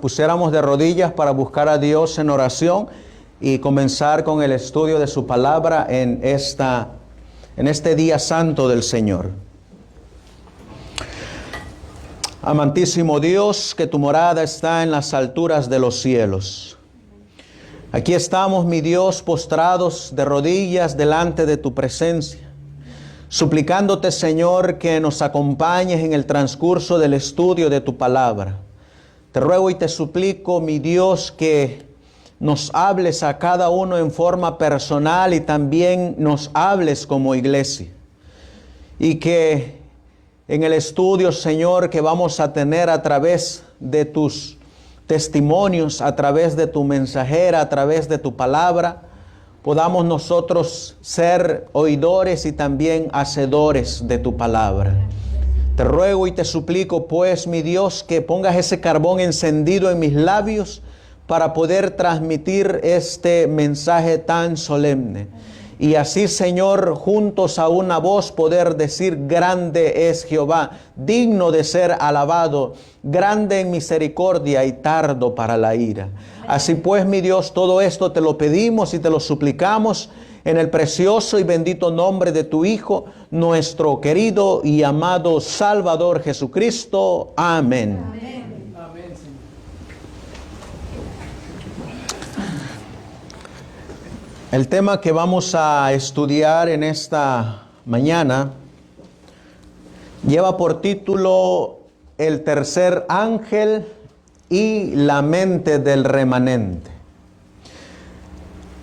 pusiéramos de rodillas para buscar a Dios en oración y comenzar con el estudio de su palabra en este día santo del Señor. Amantísimo Dios, que tu morada está en las alturas de los cielos. Aquí estamos, mi Dios, postrados de rodillas delante de tu presencia, suplicándote, Señor, que nos acompañes en el transcurso del estudio de tu palabra. Te ruego y te suplico, mi Dios, que nos hables a cada uno en forma personal y también nos hables como iglesia. Y que en el estudio, Señor, que vamos a tener a través de tus testimonios, a través de tu mensajera, a través de tu palabra, podamos nosotros ser oidores y también hacedores de tu palabra. Te ruego y te suplico, pues, mi Dios, que pongas ese carbón encendido en mis labios para poder transmitir este mensaje tan solemne. Y así, Señor, juntos a una voz poder decir: grande es Jehová, digno de ser alabado, grande en misericordia y tardo para la ira. Así pues, mi Dios, todo esto te lo pedimos y te lo suplicamos en el precioso y bendito nombre de tu Hijo, nuestro querido y amado Salvador Jesucristo. Amén. Amén. El tema que vamos a estudiar en esta mañana lleva por título El tercer ángel y la mente del remanente.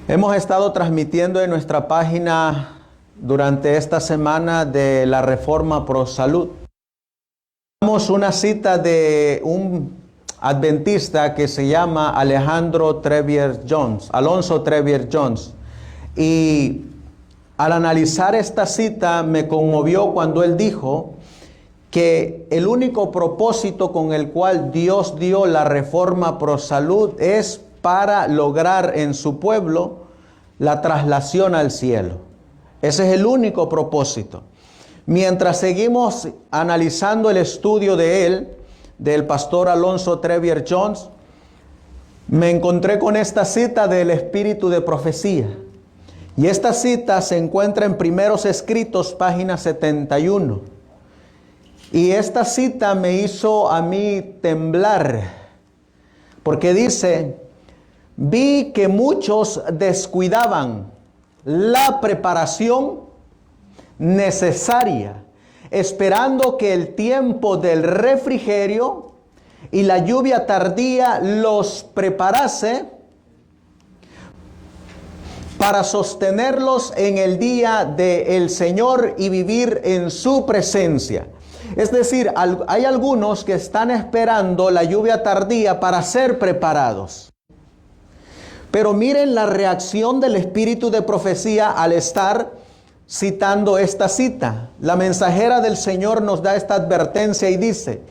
Hemos estado transmitiendo en nuestra página durante esta semana de la Reforma Pro Salud. Tenemos una cita de un adventista que se llama Alonso Trevier Jones. Y al analizar esta cita me conmovió cuando él dijo que el único propósito con el cual Dios dio la Reforma Pro Salud es para lograr en su pueblo la traslación al cielo. Ese es el único propósito. Mientras seguimos analizando el estudio de él, del pastor Alonso Trevier Jones, me encontré con esta cita del Espíritu de Profecía. Y esta cita se encuentra en Primeros Escritos, página 71. Y esta cita me hizo a mí temblar, porque dice: vi que muchos descuidaban la preparación necesaria, esperando que el tiempo del refrigerio y la lluvia tardía los preparase para sostenerlos en el día del Señor y vivir en su presencia. Es decir, hay algunos que están esperando la lluvia tardía para ser preparados. Pero miren la reacción del Espíritu de Profecía al estar citando esta cita. La mensajera del Señor nos da esta advertencia y dice: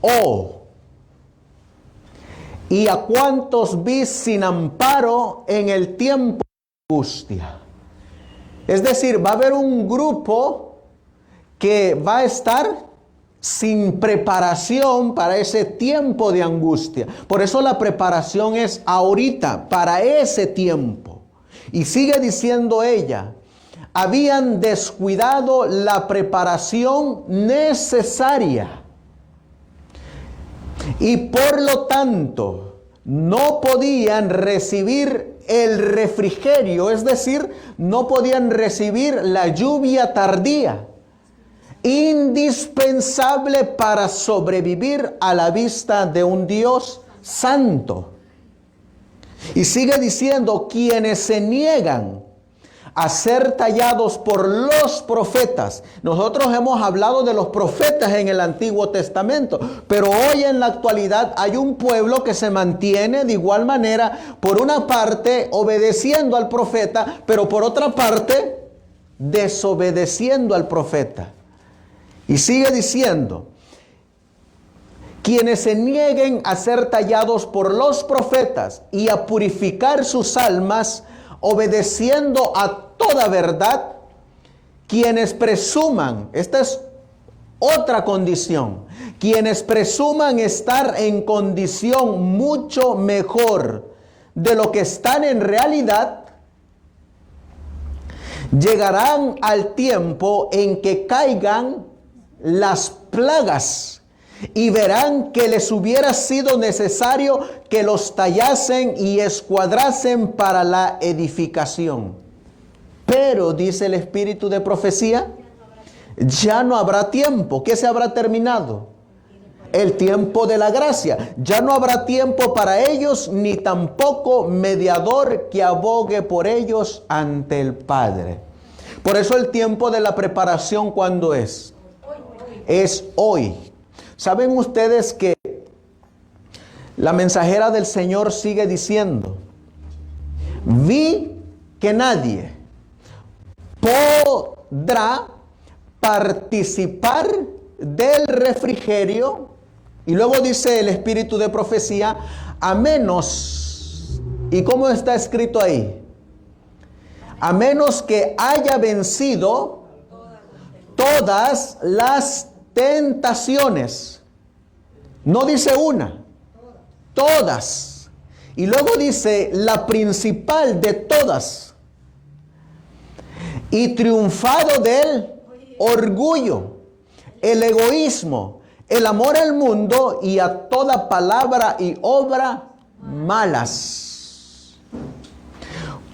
oh, ¿y a cuántos vi sin amparo en el tiempo de angustia? Es decir, va a haber un grupo que va a estar sin preparación para ese tiempo de angustia. Por eso la preparación es ahorita, para ese tiempo. Y sigue diciendo ella: habían descuidado la preparación necesaria y por lo tanto no podían recibir el refrigerio, es decir, no podían recibir la lluvia tardía, indispensable para sobrevivir a la vista de un Dios santo. Y sigue diciendo: quienes se niegan a ser tallados por los profetas. Nosotros hemos hablado de los profetas en el Antiguo Testamento, pero hoy en la actualidad hay un pueblo que se mantiene de igual manera, por una parte obedeciendo al profeta, pero por otra parte desobedeciendo al profeta. Y sigue diciendo: quienes se nieguen a ser tallados por los profetas y a purificar sus almas, obedeciendo a toda verdad, quienes presuman, esta es otra condición, quienes presuman estar en condición mucho mejor de lo que están en realidad, llegarán al tiempo en que caigan las plagas y verán que les hubiera sido necesario que los tallasen y escuadrasen para la edificación. Pero, dice el espíritu de profecía, ya no habrá tiempo. ¿Qué se habrá terminado? El tiempo de la gracia. Ya no habrá tiempo para ellos, ni tampoco mediador que abogue por ellos ante el Padre. Por eso el tiempo de la preparación, ¿cuándo es? Es hoy. ¿Saben ustedes que la mensajera del Señor sigue diciendo: vi que nadie podrá participar del refrigerio, y luego dice el espíritu de profecía, a menos, ¿y cómo está escrito ahí? A menos que haya vencido todas las tentaciones. No dice una, todas. Y luego dice la principal de todas, y triunfado del orgullo, el egoísmo, el amor al mundo y a toda palabra y obra malas.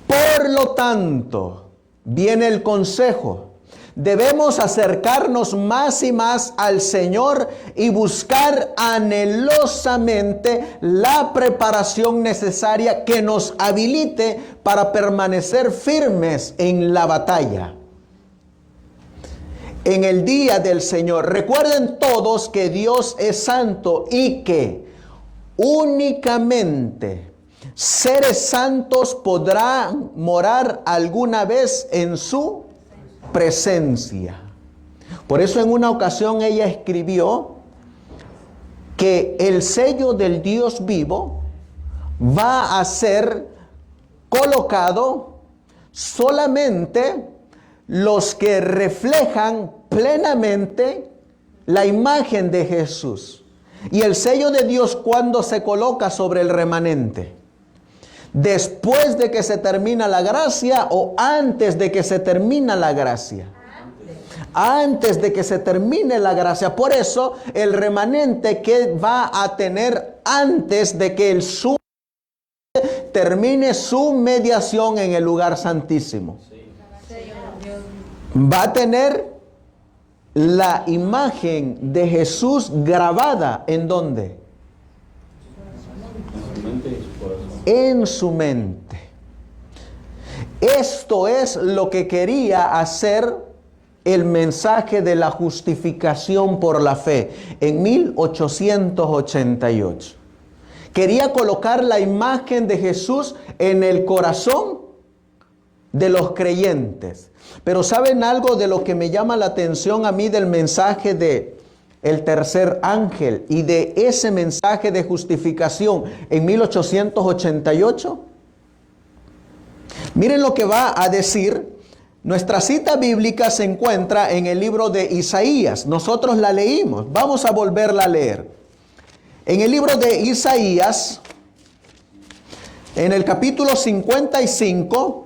Por lo tanto, viene el consejo. Debemos acercarnos más y más al Señor y buscar anhelosamente la preparación necesaria que nos habilite para permanecer firmes en la batalla. En el día del Señor, recuerden todos que Dios es santo y que únicamente seres santos podrán morar alguna vez en su presencia. Por eso en una ocasión ella escribió que el sello del Dios vivo va a ser colocado solamente los que reflejan plenamente la imagen de Jesús. Y el sello de Dios, ¿cuándo se coloca sobre el remanente? ¿Después de que se termina la gracia o antes de que se termina la gracia? Antes de que se termine la gracia. Por eso el remanente que va a tener antes de que el sumo termine su mediación en el lugar santísimo, va a tener la imagen de Jesús grabada ¿en dónde? En su mente. Esto es lo que quería hacer el mensaje de la justificación por la fe en 1888. Quería colocar la imagen de Jesús en el corazón de los creyentes. Pero ¿saben algo de lo que me llama la atención a mí del mensaje de el tercer ángel y de ese mensaje de justificación en 1888? Miren lo que va a decir. Nuestra cita bíblica se encuentra en el libro de Isaías. Nosotros la leímos. Vamos a volverla a leer. En el libro de Isaías, en el capítulo 55,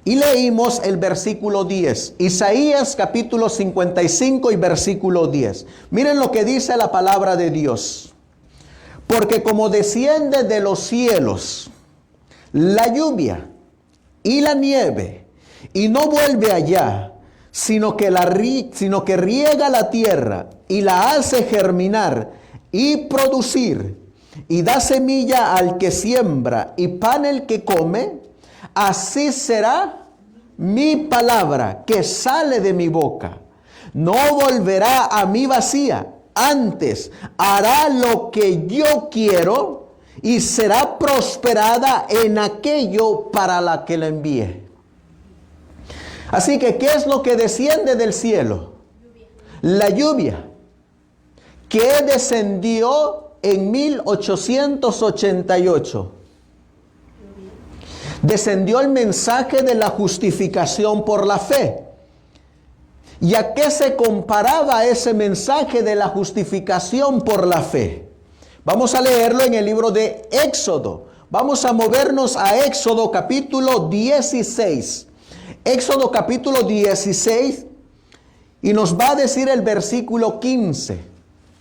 y leímos el versículo 10. Isaías capítulo 55 y versículo 10. Miren lo que dice la palabra de Dios. Porque como desciende de los cielos la lluvia y la nieve, y no vuelve allá, sino que riega la tierra y la hace germinar y producir, y da semilla al que siembra y pan al que come, así será mi palabra que sale de mi boca. No volverá a mí vacía, antes hará lo que yo quiero y será prosperada en aquello para la que la envíe. Así que, ¿qué es lo que desciende del cielo? La lluvia, que descendió en 1888. Descendió el mensaje de la justificación por la fe. ¿Y a qué se comparaba ese mensaje de la justificación por la fe? Vamos a leerlo en el libro de Éxodo. Vamos a movernos a Éxodo capítulo 16. Éxodo capítulo 16 y nos va a decir el versículo 15.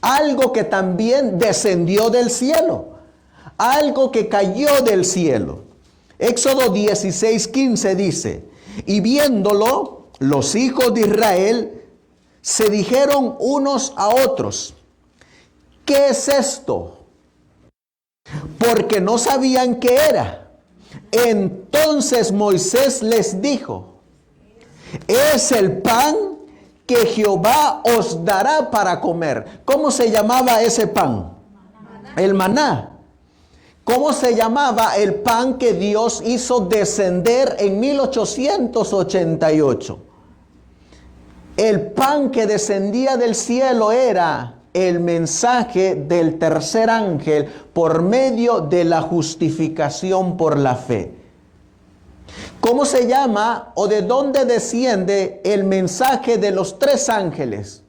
Algo que también descendió del cielo. Algo que cayó del cielo. Éxodo 16:15 dice: y viéndolo, los hijos de Israel se dijeron unos a otros: ¿qué es esto? Porque no sabían qué era. Entonces Moisés les dijo: es el pan que Jehová os dará para comer. ¿Cómo se llamaba ese pan? El maná. ¿Cómo se llamaba el pan que Dios hizo descender en 1888? El pan que descendía del cielo era el mensaje del tercer ángel por medio de la justificación por la fe. ¿Cómo se llama o de dónde desciende el mensaje de los tres ángeles?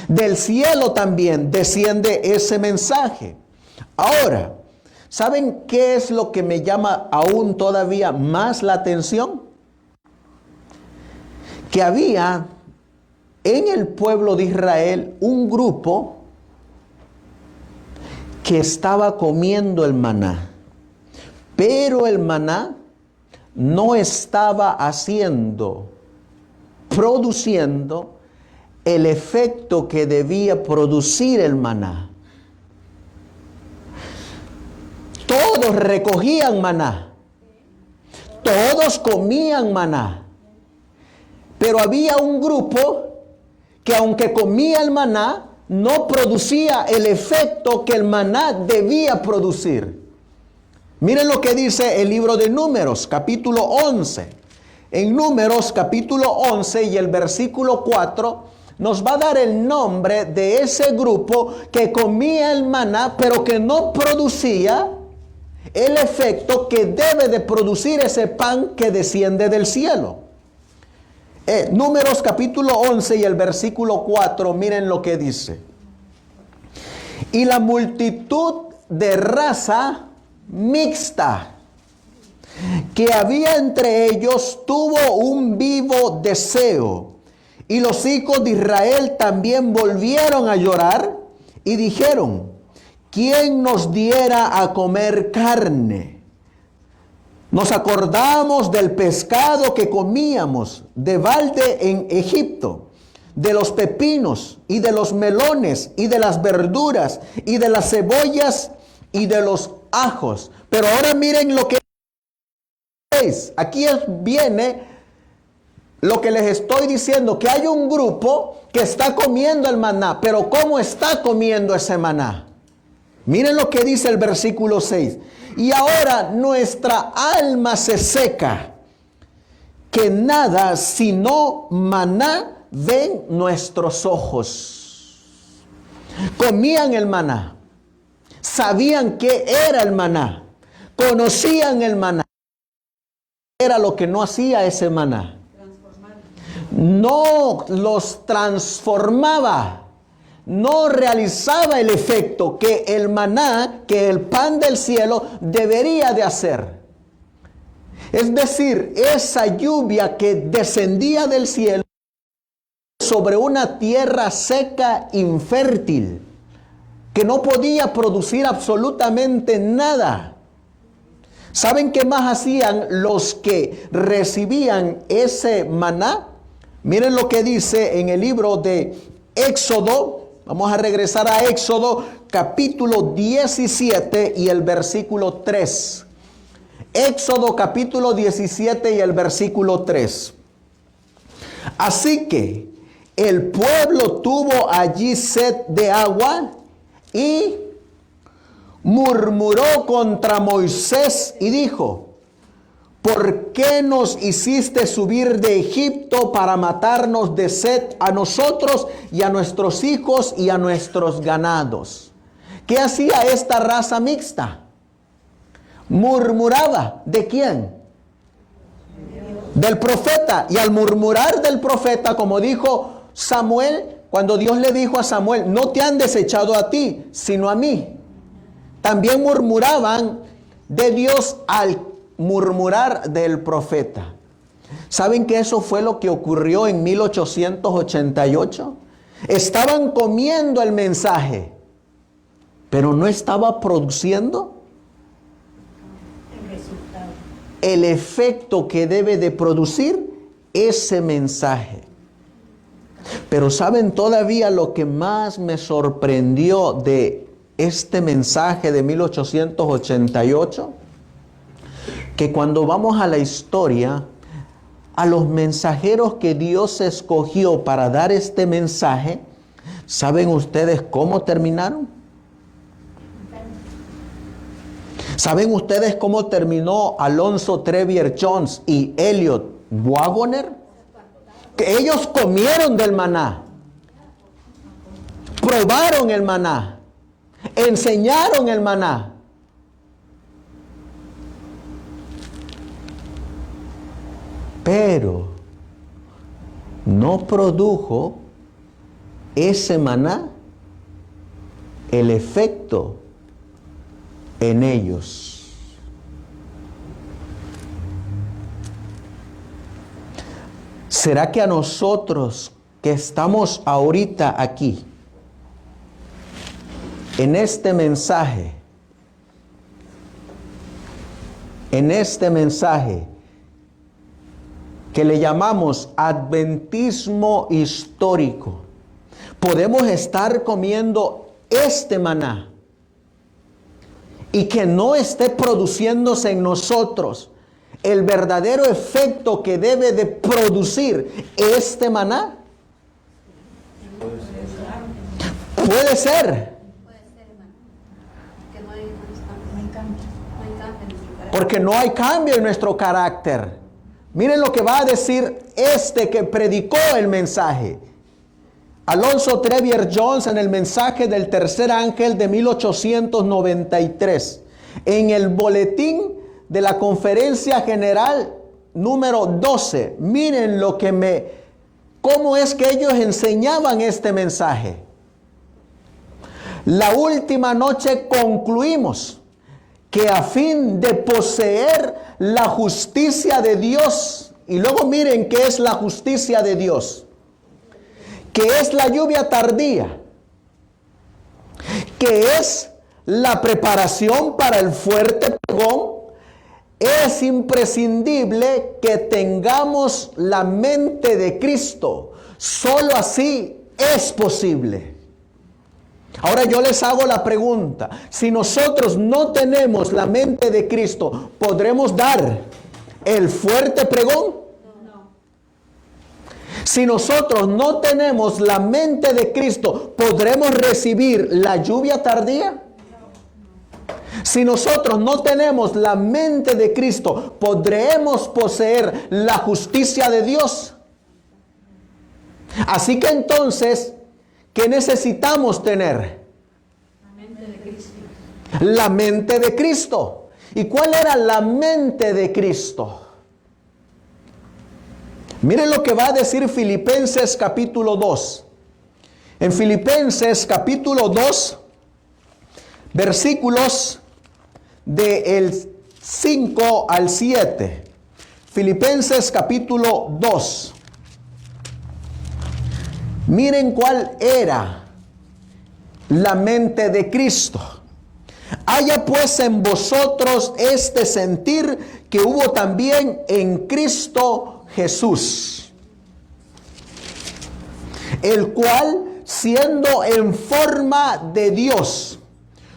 Del cielo también desciende ese mensaje. Ahora, ¿saben qué es lo que me llama aún todavía más la atención? Que había en el pueblo de Israel un grupo que estaba comiendo el maná, pero el maná no estaba produciendo el efecto que debía producir el maná. Todos recogían maná, todos comían maná, pero había un grupo que aunque comía el maná, no producía el efecto que el maná debía producir. Miren lo que dice el libro de Números, capítulo 11. En Números, capítulo 11 y el versículo 4, nos va a dar el nombre de ese grupo que comía el maná, pero que no producía el efecto que debe de producir ese pan que desciende del cielo. Números capítulo 11 y el versículo 4, miren lo que dice. Y la multitud de raza mixta que había entre ellos tuvo un vivo deseo. Y los hijos de Israel también volvieron a llorar y dijeron: ¿quién nos diera a comer carne? Nos acordamos del pescado que comíamos de balde en Egipto, de los pepinos y de los melones y de las verduras y de las cebollas y de los ajos. Pero ahora miren lo que es. Aquí viene lo que les estoy diciendo, que hay un grupo que está comiendo el maná, pero ¿cómo está comiendo ese maná? Miren lo que dice el versículo 6. Y ahora nuestra alma se seca, que nada sino maná ven nuestros ojos. Comían el maná, sabían qué era el maná, conocían el maná. Era lo que no hacía ese maná. No los transformaba. No realizaba el efecto que el maná, que el pan del cielo debería de hacer. Es decir, esa lluvia que descendía del cielo sobre una tierra seca, infértil, que no podía producir absolutamente nada. ¿Saben qué más hacían los que recibían ese maná? Miren lo que dice en el libro de Éxodo. Vamos a regresar a Éxodo capítulo 17 y el versículo 3. Éxodo capítulo 17 y el versículo 3. Así que el pueblo tuvo allí sed de agua y murmuró contra Moisés y dijo: ¿por qué nos hiciste subir de Egipto para matarnos de sed a nosotros y a nuestros hijos y a nuestros ganados? ¿Qué hacía esta raza mixta? Murmuraba. ¿De quién? del profeta. Y al murmurar del profeta, como dijo Samuel, cuando Dios le dijo a Samuel, no te han desechado a ti, sino a mí. También murmuraban de Dios al murmurar del profeta. ¿Saben que eso fue lo que ocurrió en 1888? Estaban comiendo el mensaje, pero no estaba produciendo el efecto que debe de producir ese mensaje. Pero ¿saben todavía lo que más me sorprendió de este mensaje de 1888? Que cuando vamos a la historia, a los mensajeros que Dios escogió para dar este mensaje, ¿saben ustedes cómo terminaron? ¿Saben ustedes cómo terminó Alonzo Trevier Jones y Elliot Wagoner? Que ellos comieron del maná, probaron el maná, enseñaron el maná. Pero no produjo ese maná el efecto en ellos. ¿Será que a nosotros que estamos ahorita aquí, en este mensaje, que le llamamos adventismo histórico, podemos estar comiendo este maná y que no esté produciéndose en nosotros el verdadero efecto que debe de producir este maná? Puede ser. Porque no hay cambio en nuestro carácter. Miren lo que va a decir este que predicó el mensaje. Alonzo Trevier Jones, en el mensaje del tercer ángel de 1893. En el boletín de la Conferencia General número 12. Miren cómo es que ellos enseñaban este mensaje. La última noche concluimos que a fin de poseer la justicia de Dios, y luego miren qué es la justicia de Dios, que es la lluvia tardía, que es la preparación para el fuerte pregón, es imprescindible que tengamos la mente de Cristo. Solo así es posible. Ahora yo les hago la pregunta, si nosotros no tenemos la mente de Cristo, ¿podremos dar el fuerte pregón? No. Si nosotros no tenemos la mente de Cristo, ¿podremos recibir la lluvia tardía? No. Si nosotros no tenemos la mente de Cristo, ¿podremos poseer la justicia de Dios? Así que entonces, ¿qué necesitamos tener? La mente de Cristo. ¿Y cuál era la mente de Cristo? Miren lo que va a decir Filipenses capítulo 2. En Filipenses capítulo 2, versículos del 5 al 7. Filipenses capítulo 2. Miren cuál era la mente de Cristo. Haya pues en vosotros este sentir que hubo también en Cristo Jesús, el cual, siendo en forma de Dios,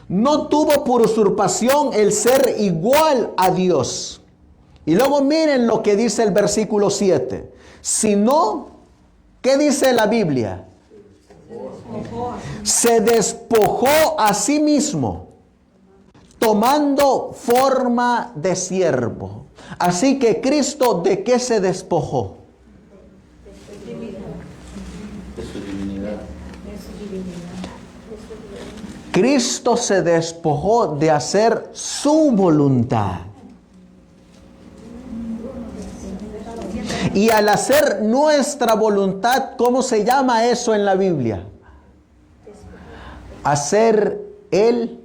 no tuvo por usurpación el ser igual a Dios. Y luego miren lo que dice el versículo 7. Sino, ¿qué dice la Biblia? Se despojó a sí mismo, tomando forma de siervo. Así que Cristo, ¿de qué se despojó? De su divinidad. Cristo se despojó de hacer su voluntad. Y al hacer nuestra voluntad, ¿cómo se llama eso en la Biblia? Hacer el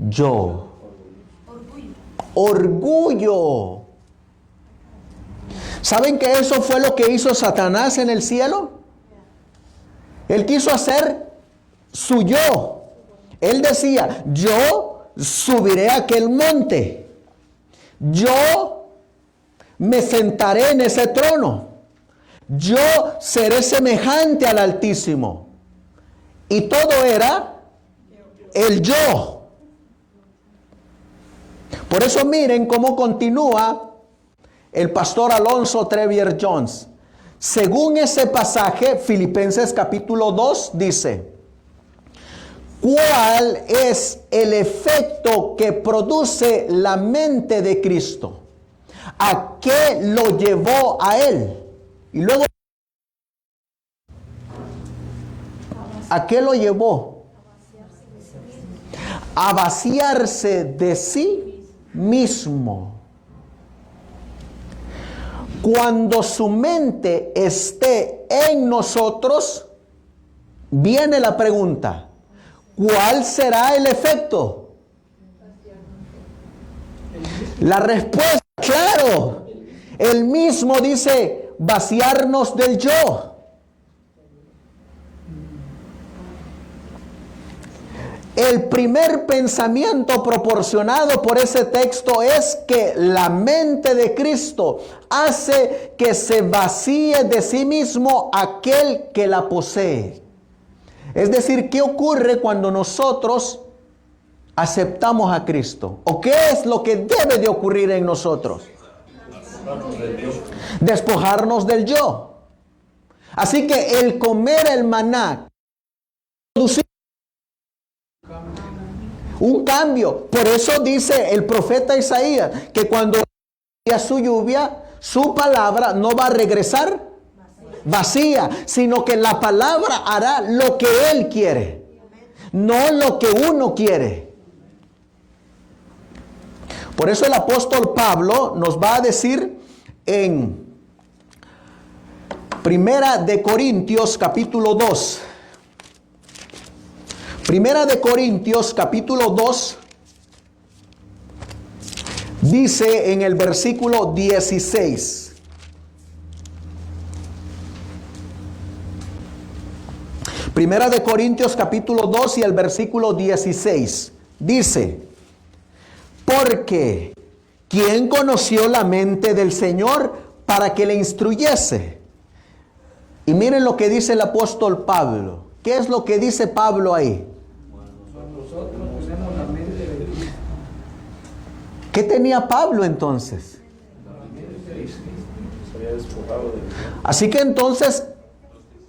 yo. Orgullo. ¿Saben que eso fue lo que hizo Satanás en el cielo? Él quiso hacer su yo. Él decía, yo subiré a aquel monte. Yo me sentaré en ese trono. Yo seré semejante al Altísimo. Y todo era el yo. Por eso miren cómo continúa el pastor Alonso Trevier Jones. Según ese pasaje, Filipenses capítulo 2 dice, ¿cuál es el efecto que produce la mente de Cristo? ¿A qué lo llevó a él? Y luego, ¿a qué lo llevó? A vaciarse de sí mismo. Cuando su mente esté en nosotros, viene la pregunta, ¿cuál será el efecto? La respuesta, claro, el mismo dice, vaciarnos del yo. El primer pensamiento proporcionado por ese texto es que la mente de Cristo hace que se vacíe de sí mismo aquel que la posee. Es decir, ¿qué ocurre cuando nosotros aceptamos a Cristo? ¿O qué es lo que debe de ocurrir en nosotros? Despojarnos del yo. Así que el comer el maná produce un cambio. Por eso dice el profeta Isaías que cuando haya su lluvia, su palabra no va a regresar vacía, sino que la palabra hará lo que Él quiere, no lo que uno quiere. Por eso el apóstol Pablo nos va a decir en Primera de Corintios capítulo 2. Primera de Corintios capítulo 2 dice en el versículo 16. Primera de Corintios capítulo 2 y el versículo 16 dice, porque ¿quién conoció la mente del Señor para que le instruyese? Y miren lo que dice el apóstol Pablo. ¿Qué es lo que dice Pablo ahí? ¿Qué tenía Pablo entonces? Así que entonces,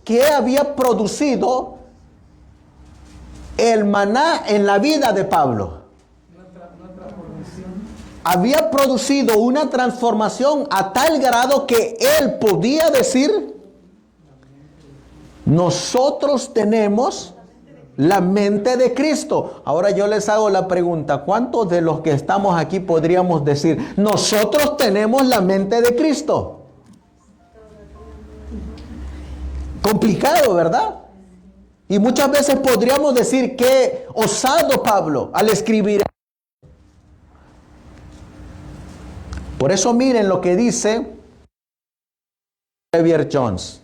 ¿qué había producido el maná en la vida de Pablo? Había producido una transformación a tal grado que él podía decir, nosotros tenemos la mente de Cristo. Ahora yo les hago la pregunta, ¿cuántos de los que estamos aquí podríamos decir, nosotros tenemos la mente de Cristo? Complicado, ¿verdad? Y muchas veces podríamos decir, qué osado Pablo al escribir. Por eso miren lo que dice Trevier Jones.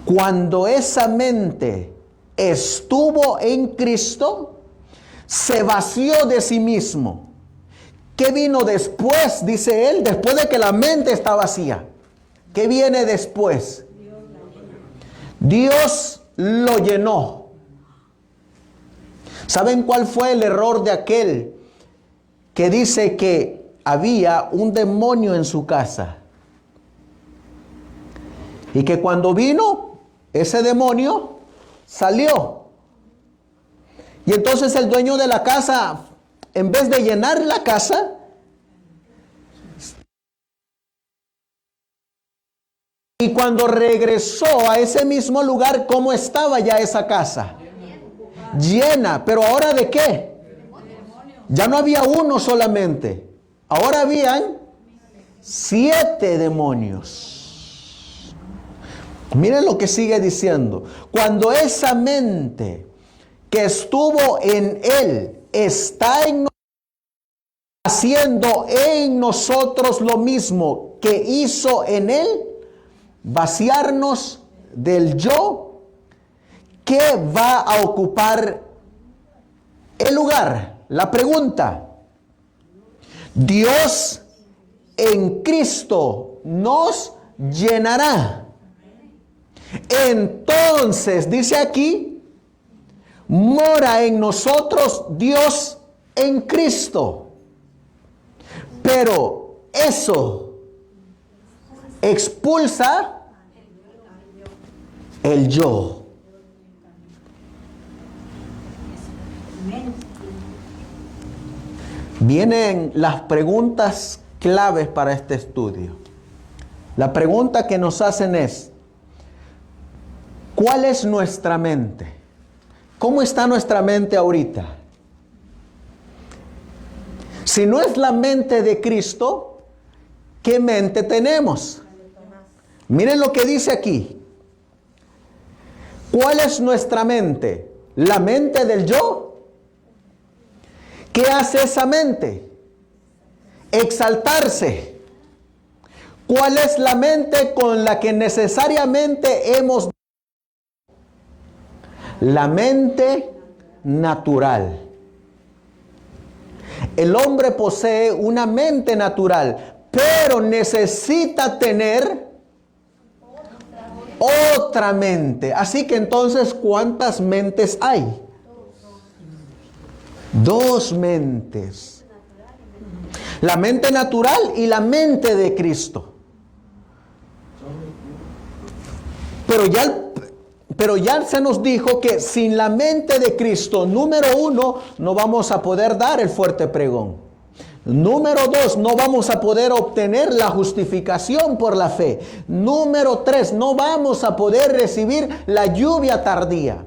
Cuando esa mente estuvo en Cristo, se vació de sí mismo. ¿Qué vino después? Dice él, después de que la mente está vacía. ¿Qué viene después? Dios lo llenó. ¿Saben cuál fue el error de aquel que dice que había un demonio en su casa? Y que cuando vino, ese demonio salió. Y entonces el dueño de la casa, en vez de llenar la casa, y cuando regresó a ese mismo lugar, ¿cómo estaba ya esa casa? Llena. ¿Pero ahora de qué? Ya no había uno solamente. Ahora habían 7 demonios. Miren lo que sigue diciendo. Cuando esa mente que estuvo en él está en nosotros, haciendo en nosotros lo mismo que hizo en él, vaciarnos del yo, ¿qué va a ocupar el lugar? La pregunta: Dios en Cristo nos llenará. Entonces, dice aquí, mora en nosotros Dios en Cristo. Pero eso expulsa el yo. Vienen las preguntas claves para este estudio. La pregunta que nos hacen es: ¿cuál es nuestra mente? ¿Cómo está nuestra mente ahorita? Si no es la mente de Cristo, ¿qué mente tenemos? Miren lo que dice aquí. ¿Cuál es nuestra mente? ¿La mente del yo? ¿Qué hace esa mente? Exaltarse. ¿Cuál es la mente con la que necesariamente hemos? La mente natural. El hombre posee una mente natural, pero necesita tener otra mente. Así que entonces, ¿cuántas mentes hay? 2 mentes. La mente natural y la mente de Cristo. Pero ya se nos dijo que sin la mente de Cristo, número 1, no vamos a poder dar el fuerte pregón. Número 2, no vamos a poder obtener la justificación por la fe. Número 3, no vamos a poder recibir la lluvia tardía.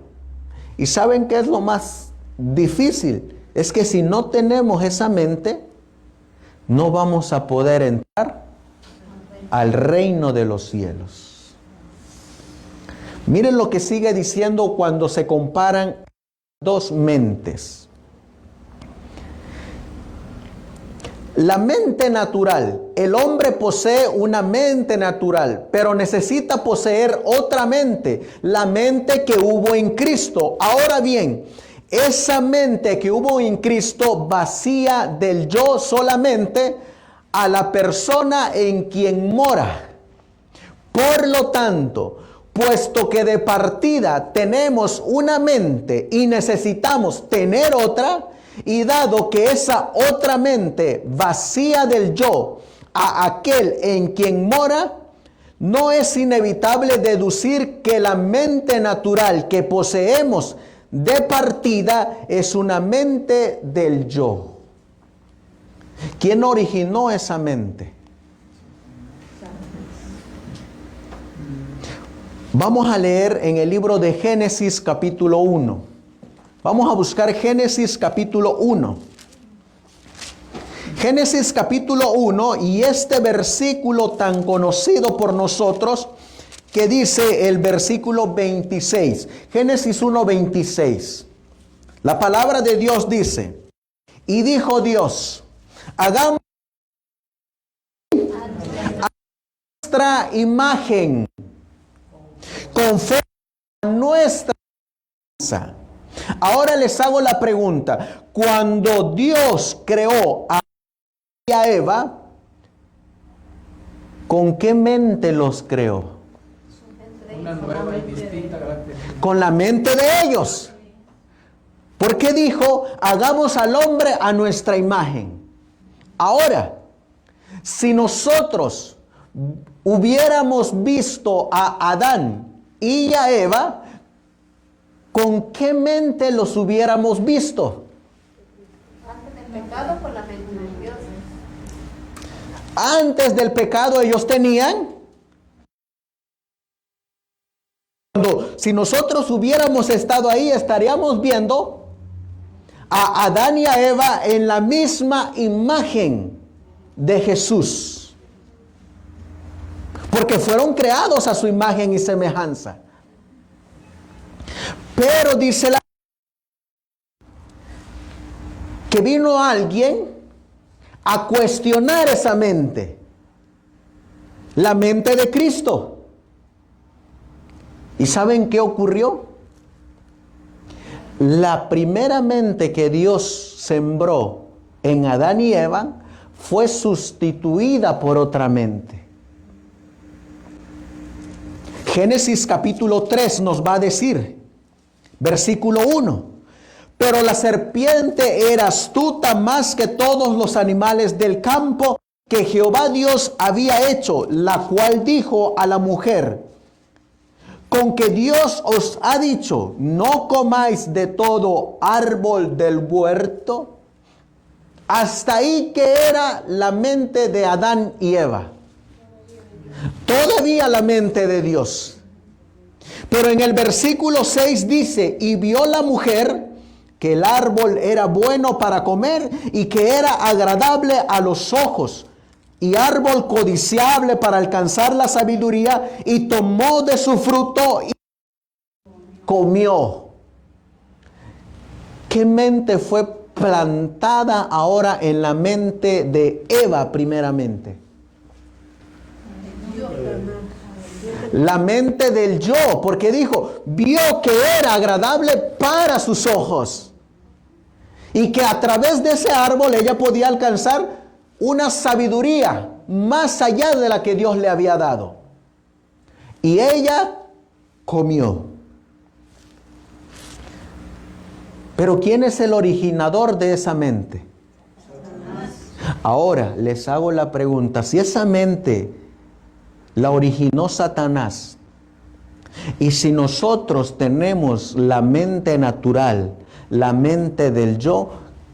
¿Y saben qué es lo más difícil? Es que si no tenemos esa mente, no vamos a poder entrar al reino de los cielos. Miren lo que sigue diciendo cuando se comparan 2 mentes. La mente natural. El hombre posee una mente natural, pero necesita poseer otra mente, la mente que hubo en Cristo. Ahora bien, esa mente que hubo en Cristo vacía del yo solamente a la persona en quien mora. Por lo tanto, puesto que de partida tenemos una mente y necesitamos tener otra, y dado que esa otra mente vacía del yo a aquel en quien mora, no es inevitable deducir que la mente natural que poseemos de partida es una mente del yo. ¿Quién originó esa mente? Vamos a leer en el libro de Génesis capítulo 1. Vamos a buscar Génesis capítulo 1. Génesis capítulo 1 y este versículo tan conocido por nosotros que dice el versículo 26. Génesis 1, 26. La palabra de Dios dice: y dijo Dios, hagamos a nuestra imagen, conforme a nuestra semejanza. Ahora les hago la pregunta: cuando Dios creó a Eva, ¿con qué mente los creó? Una nueva y distinta característica. Con la mente de ellos. ¿Por qué dijo, hagamos al hombre a nuestra imagen? Ahora, si nosotros hubiéramos visto a Adán y a Eva, ¿con qué mente los hubiéramos visto? Antes del pecado, por la mente de Dios. Antes del pecado ellos tenían. Si nosotros hubiéramos estado ahí, estaríamos viendo a Adán y a Eva en la misma imagen de Jesús. porque fueron creados a su imagen y semejanza. Pero dice que vino alguien a cuestionar esa mente, la mente de Cristo. ¿Y saben qué ocurrió? La primera mente que Dios sembró en Adán y Eva fue sustituida por otra mente. Génesis capítulo 3 nos va a decir, versículo 1, pero la serpiente era astuta más que todos los animales del campo que Jehová Dios había hecho, la cual dijo a la mujer, con que Dios os ha dicho, no comáis de todo árbol del huerto. Hasta ahí que era la mente de Adán y Eva. Todavía la mente de Dios. Pero en el versículo 6 dice, y vio la mujer que el árbol era bueno para comer y que era agradable a los ojos y árbol codiciable para alcanzar la sabiduría, y tomó de su fruto y comió. ¿Qué mente fue plantada ahora en la mente de Eva primeramente? La mente del yo, porque dijo, vio que era agradable para sus ojos y que a través de ese árbol ella podía alcanzar una sabiduría más allá de la que Dios le había dado. Y ella comió. Pero ¿quién es el originador de esa mente? Ahora les hago la pregunta, si esa mente la originó Satanás, y si nosotros tenemos la mente natural, la mente del yo,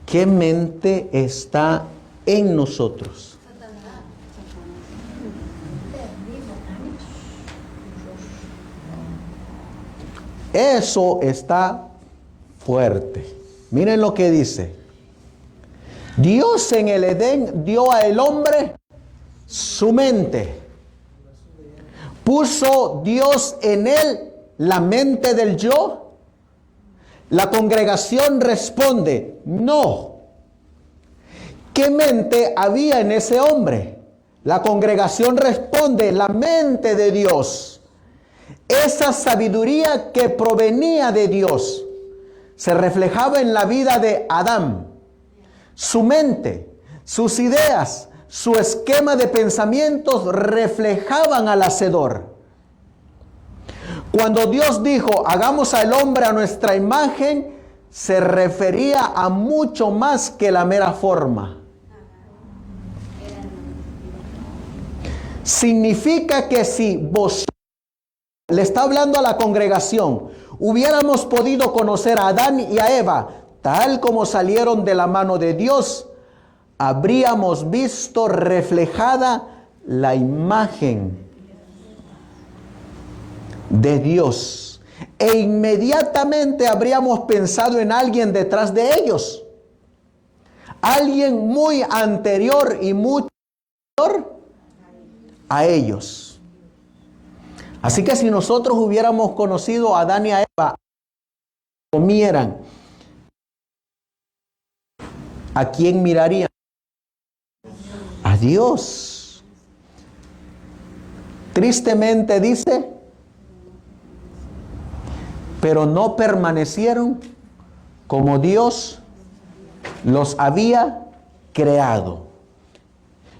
¿qué mente está en nosotros? Eso está fuerte. Miren lo que dice. Dios en el Edén dio al hombre su mente. ¿Puso Dios en él la mente del yo? La congregación responde, no. ¿Qué mente había en ese hombre? La congregación responde, la mente de Dios. Esa sabiduría que provenía de Dios se reflejaba en la vida de Adán. Su mente, sus ideas, su esquema de pensamientos reflejaban al Hacedor. Cuando Dios dijo, hagamos al hombre a nuestra imagen, se refería a mucho más que la mera forma. Significa que si vosotros, le está hablando a la congregación, hubiéramos podido conocer a Adán y a Eva, tal como salieron de la mano de Dios, habríamos visto reflejada la imagen de Dios. E inmediatamente habríamos pensado en alguien detrás de ellos. Alguien muy anterior y muy anterior a ellos. Así que si nosotros hubiéramos conocido a Adán y a Eva, comieran, ¿a quién mirarían? A Dios. Tristemente dice, pero no permanecieron como Dios los había creado.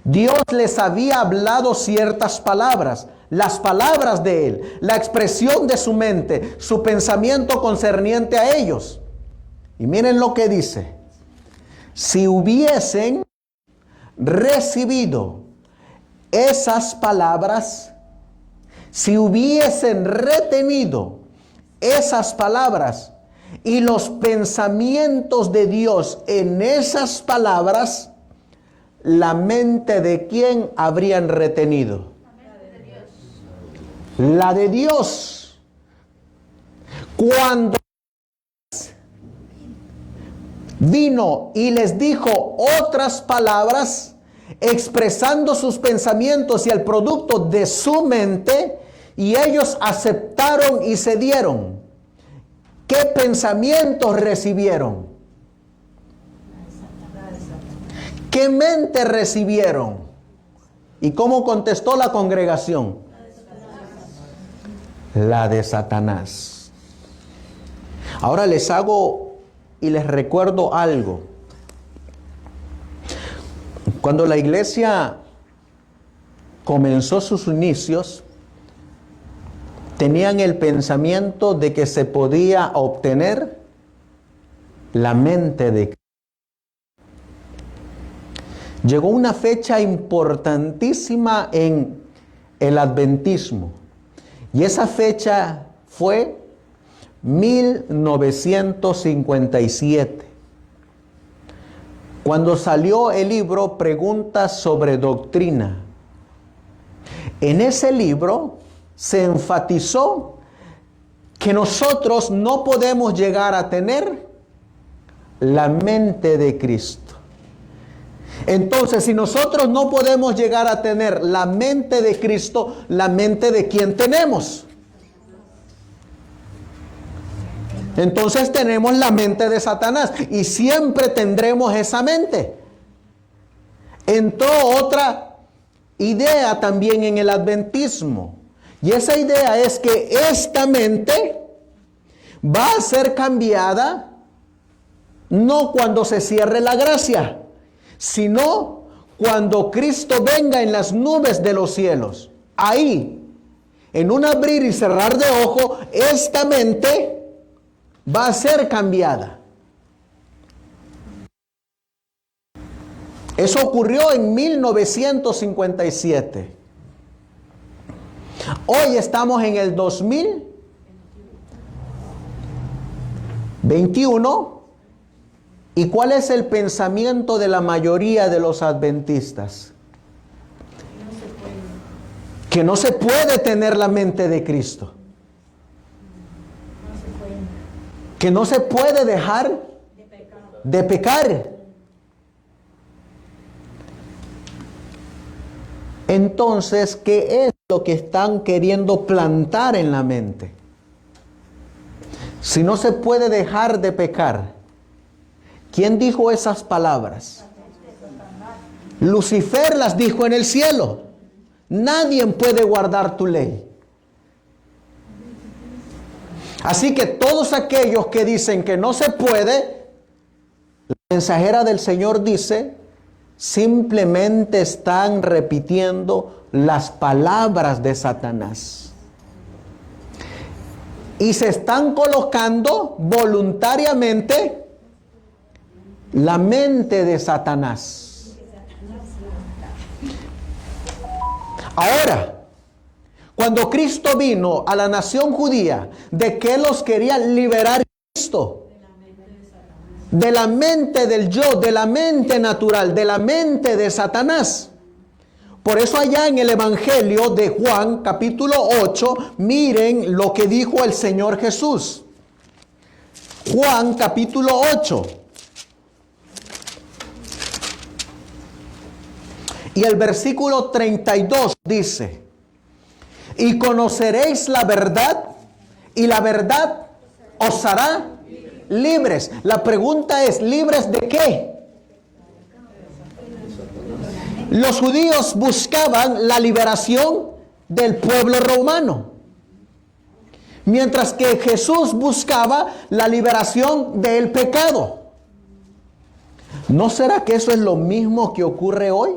Dios les había hablado ciertas palabras, las palabras de Él, la expresión de su mente, su pensamiento concerniente a ellos. Y miren lo que dice. Si hubiesen recibido esas palabras, si hubiesen retenido esas palabras y los pensamientos de Dios en esas palabras, la mente de quién habrían retenido? La de Dios. Cuando vino y les dijo otras palabras, expresando sus pensamientos y el producto de su mente, y ellos aceptaron y cedieron. ¿Qué pensamientos recibieron? ¿Qué mente recibieron? ¿Y cómo contestó la congregación? La de Satanás. Ahora les hago y les recuerdo algo. Cuando la iglesia comenzó sus inicios, tenían el pensamiento de que se podía obtener la mente de Cristo. Llegó una fecha importantísima en el adventismo, y esa fecha fue 1957, cuando salió el libro Preguntas sobre Doctrina. En ese libro se enfatizó que nosotros no podemos llegar a tener la mente de Cristo. Entonces, si nosotros no podemos llegar a tener la mente de Cristo, ¿la mente de quién tenemos? Entonces tenemos la mente de Satanás, y siempre tendremos esa mente. Entró otra idea también en el adventismo, y esa idea es que esta mente va a ser cambiada no cuando se cierre la gracia, sino cuando Cristo venga en las nubes de los cielos. Ahí, en un abrir y cerrar de ojo, esta mente va a ser cambiada. Eso ocurrió en 1957. Hoy estamos en el 2021. ¿Y cuál es el pensamiento de la mayoría de los adventistas? Que no se puede tener la mente de Cristo. Que no se puede dejar de pecar. Entonces, ¿qué es lo que están queriendo plantar en la mente? Si no se puede dejar de pecar, ¿quién dijo esas palabras? Lucifer las dijo en el cielo. Nadie puede guardar tu ley. Así que todos aquellos que dicen que no se puede, la mensajera del Señor dice, simplemente están repitiendo las palabras de Satanás. Y se están colocando voluntariamente la mente de Satanás. Ahora, cuando Cristo vino a la nación judía, ¿de qué los quería liberar Cristo? De la mente del yo, de la mente natural, de la mente de Satanás. Por eso allá en el Evangelio de Juan, capítulo 8, miren lo que dijo el Señor Jesús. Juan, capítulo 8. Y el versículo 32 dice, y conoceréis la verdad, y la verdad os hará libres. La pregunta es, ¿libres de qué? Los judíos buscaban la liberación del pueblo romano, mientras que Jesús buscaba la liberación del pecado. ¿No será que eso es lo mismo que ocurre hoy?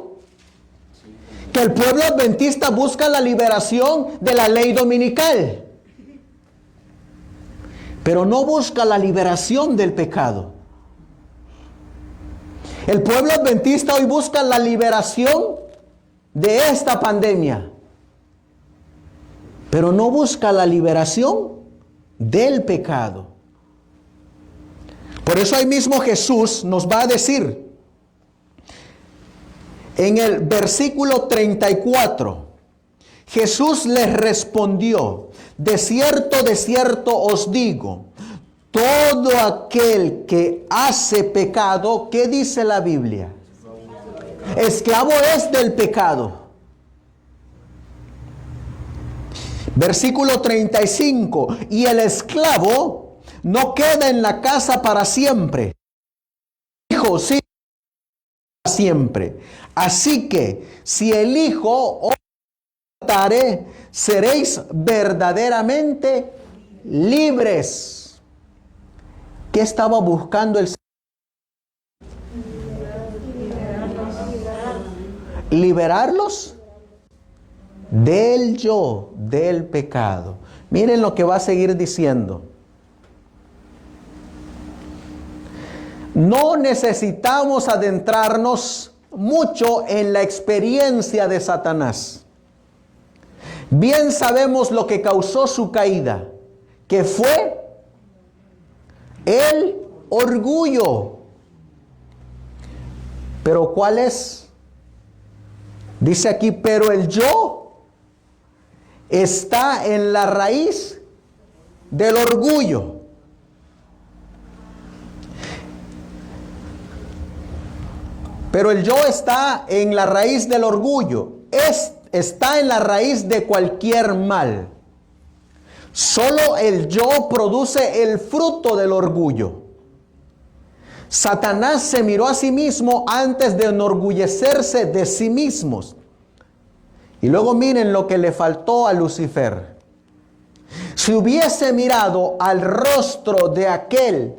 Que el pueblo adventista busca la liberación de la ley dominical, pero no busca la liberación del pecado. El pueblo adventista hoy busca la liberación de esta pandemia, pero no busca la liberación del pecado. Por eso ahí mismo Jesús nos va a decir, en el versículo 34, Jesús les respondió, de cierto os digo, todo aquel que hace pecado, ¿qué dice la Biblia? Esclavo es del pecado. Versículo 35. Y el esclavo no queda en la casa para siempre. Hijo sí para siempre. Así que si el Hijo os libertare, seréis verdaderamente libres. ¿Qué estaba buscando el Señor? Liberarlos del yo, del pecado. Miren lo que va a seguir diciendo. No necesitamos adentrarnos mucho en la experiencia de Satanás. Bien sabemos lo que causó su caída, que fue el orgullo. Pero ¿cuál es? Dice aquí, pero el yo está en la raíz del orgullo. Pero el yo está en la raíz del orgullo. Está en la raíz de cualquier mal. Solo el yo produce el fruto del orgullo. Satanás se miró a sí mismo antes de enorgullecerse de sí mismos. Y luego miren lo que le faltó a Lucifer. Si hubiese mirado al rostro de aquel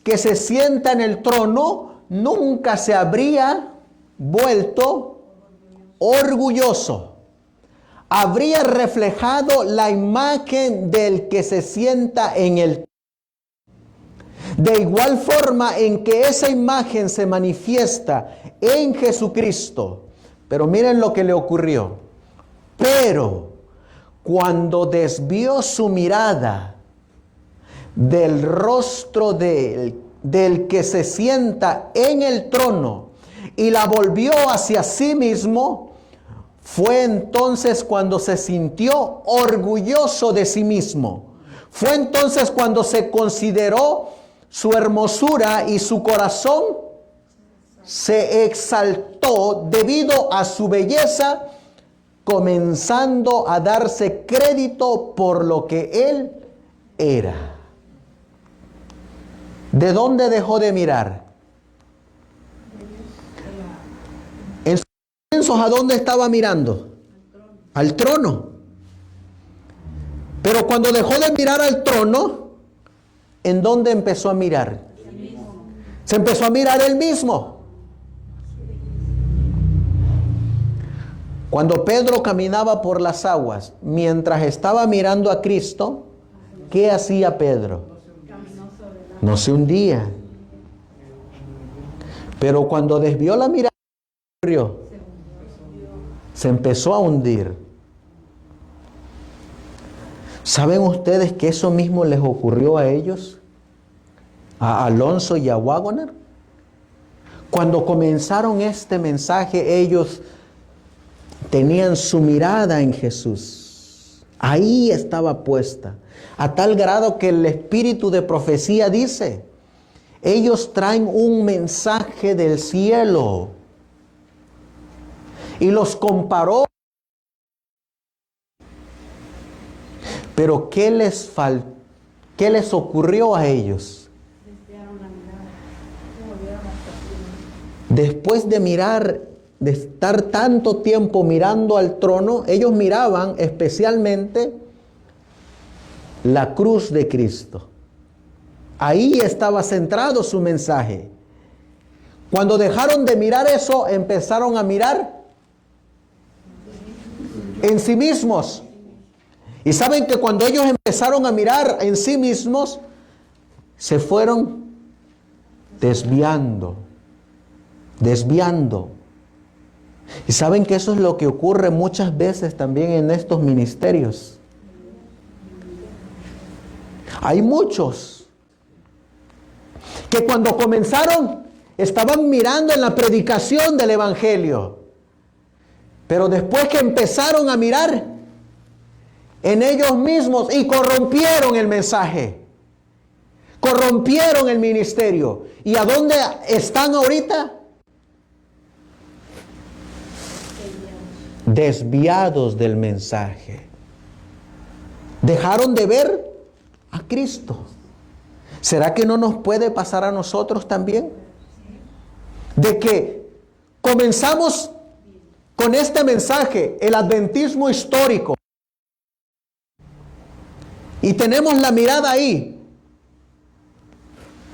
que se sienta en el trono, nunca se habría vuelto orgulloso. Habría reflejado la imagen del que se sienta en el trono. De igual forma en que esa imagen se manifiesta en Jesucristo. Pero miren lo que le ocurrió. Pero cuando desvió su mirada del rostro del que se sienta en el trono y la volvió hacia sí mismo, fue entonces cuando se sintió orgulloso de sí mismo. Fue entonces cuando se consideró su hermosura y su corazón se exaltó debido a su belleza, comenzando a darse crédito por lo que él era. ¿De dónde dejó de mirar? En sus comienzos, ¿a dónde estaba mirando? Al trono. Pero cuando dejó de mirar al trono, ¿en dónde empezó a mirar? Se empezó a mirar él mismo. Cuando Pedro caminaba por las aguas, mientras estaba mirando a Cristo, ¿qué hacía Pedro? No se hundía. Pero cuando desvió la mirada, ¿qué ocurrió? Se empezó a hundir. ¿Saben ustedes que eso mismo les ocurrió a ellos? A Alonso y a Wagoner. Cuando comenzaron este mensaje, ellos tenían su mirada en Jesús. Ahí estaba puesta. A tal grado que el espíritu de profecía dice, ellos traen un mensaje del cielo. Y los comparó. Pero ¿qué les ocurrió a ellos? Después de mirar, de estar tanto tiempo mirando al trono, ellos miraban especialmente la cruz de Cristo. Ahí estaba centrado su mensaje. Cuando dejaron de mirar eso, empezaron a mirar en sí mismos. Y saben que cuando ellos empezaron a mirar en sí mismos, se fueron desviando. Y saben que eso es lo que ocurre muchas veces también en estos ministerios. Hay muchos que cuando comenzaron estaban mirando en la predicación del evangelio, pero después que empezaron a mirar en ellos mismos y corrompieron el mensaje, corrompieron el ministerio. ¿Y a dónde están ahorita? desviados del mensaje. Dejaron de ver a Cristo. ¿Será que no nos puede pasar a nosotros también? De que comenzamos con este mensaje, el adventismo histórico, y tenemos la mirada ahí.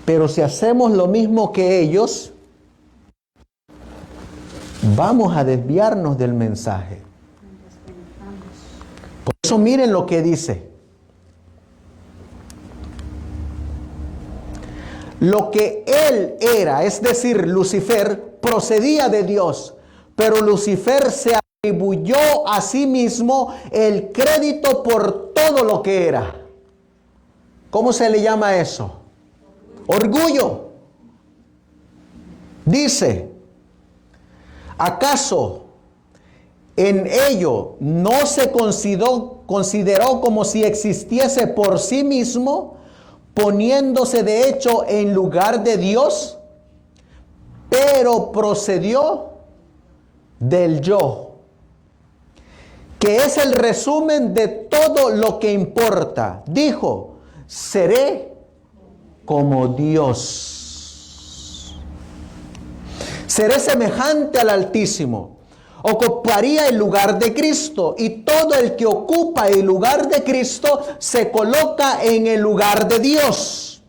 Pero si hacemos lo mismo que ellos, vamos a desviarnos del mensaje. Por eso miren lo que dice. Lo que él era, es decir, Lucifer, procedía de Dios, pero Lucifer se atribuyó a sí mismo el crédito por todo lo que era. ¿Cómo se le llama eso? Orgullo. Dice, ¿acaso en ello no se consideró como si existiese por sí mismo, poniéndose de hecho en lugar de Dios? Pero procedió del yo, que es el resumen de todo lo que importa. Dijo, seré como Dios. Seré semejante al Altísimo. Ocuparía el lugar de Cristo, y todo el que ocupa el lugar de Cristo se coloca en el lugar de Dios,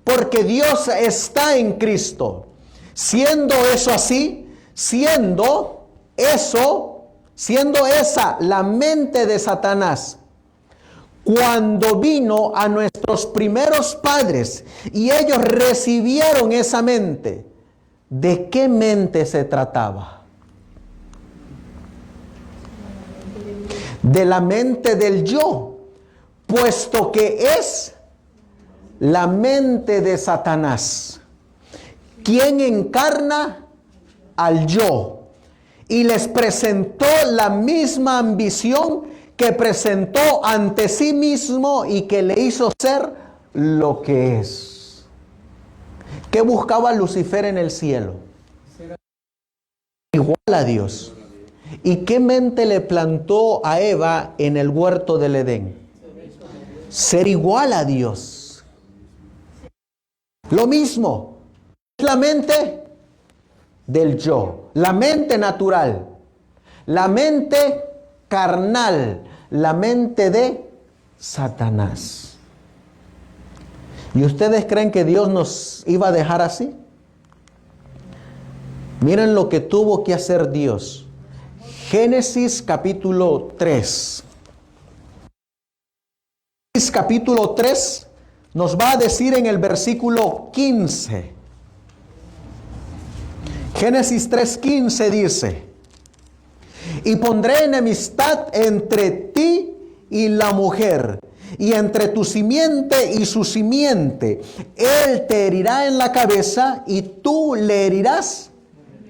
porque Dios está en Cristo. Siendo eso así, siendo esa la mente de Satanás, cuando vino a nuestros primeros padres y ellos recibieron esa mente, ¿de qué mente se trataba? De la mente del yo, puesto que es la mente de Satanás, quien encarna al yo y les presentó la misma ambición que presentó ante sí mismo y que le hizo ser lo que es. ¿Qué buscaba Lucifer en el cielo? Igual a Dios. ¿Y qué mente le plantó a Eva en el huerto del Edén? Ser igual a Dios. Lo mismo. Es la mente del yo, la mente natural, la mente carnal, la mente de Satanás. ¿Y ustedes creen que Dios nos iba a dejar así? Miren lo que tuvo que hacer Dios. Génesis capítulo 3. Génesis capítulo 3 nos va a decir en el versículo 15. Génesis 3:15 dice: y pondré enemistad entre ti y la mujer, y entre tu simiente y su simiente. Él te herirá en la cabeza y tú le herirás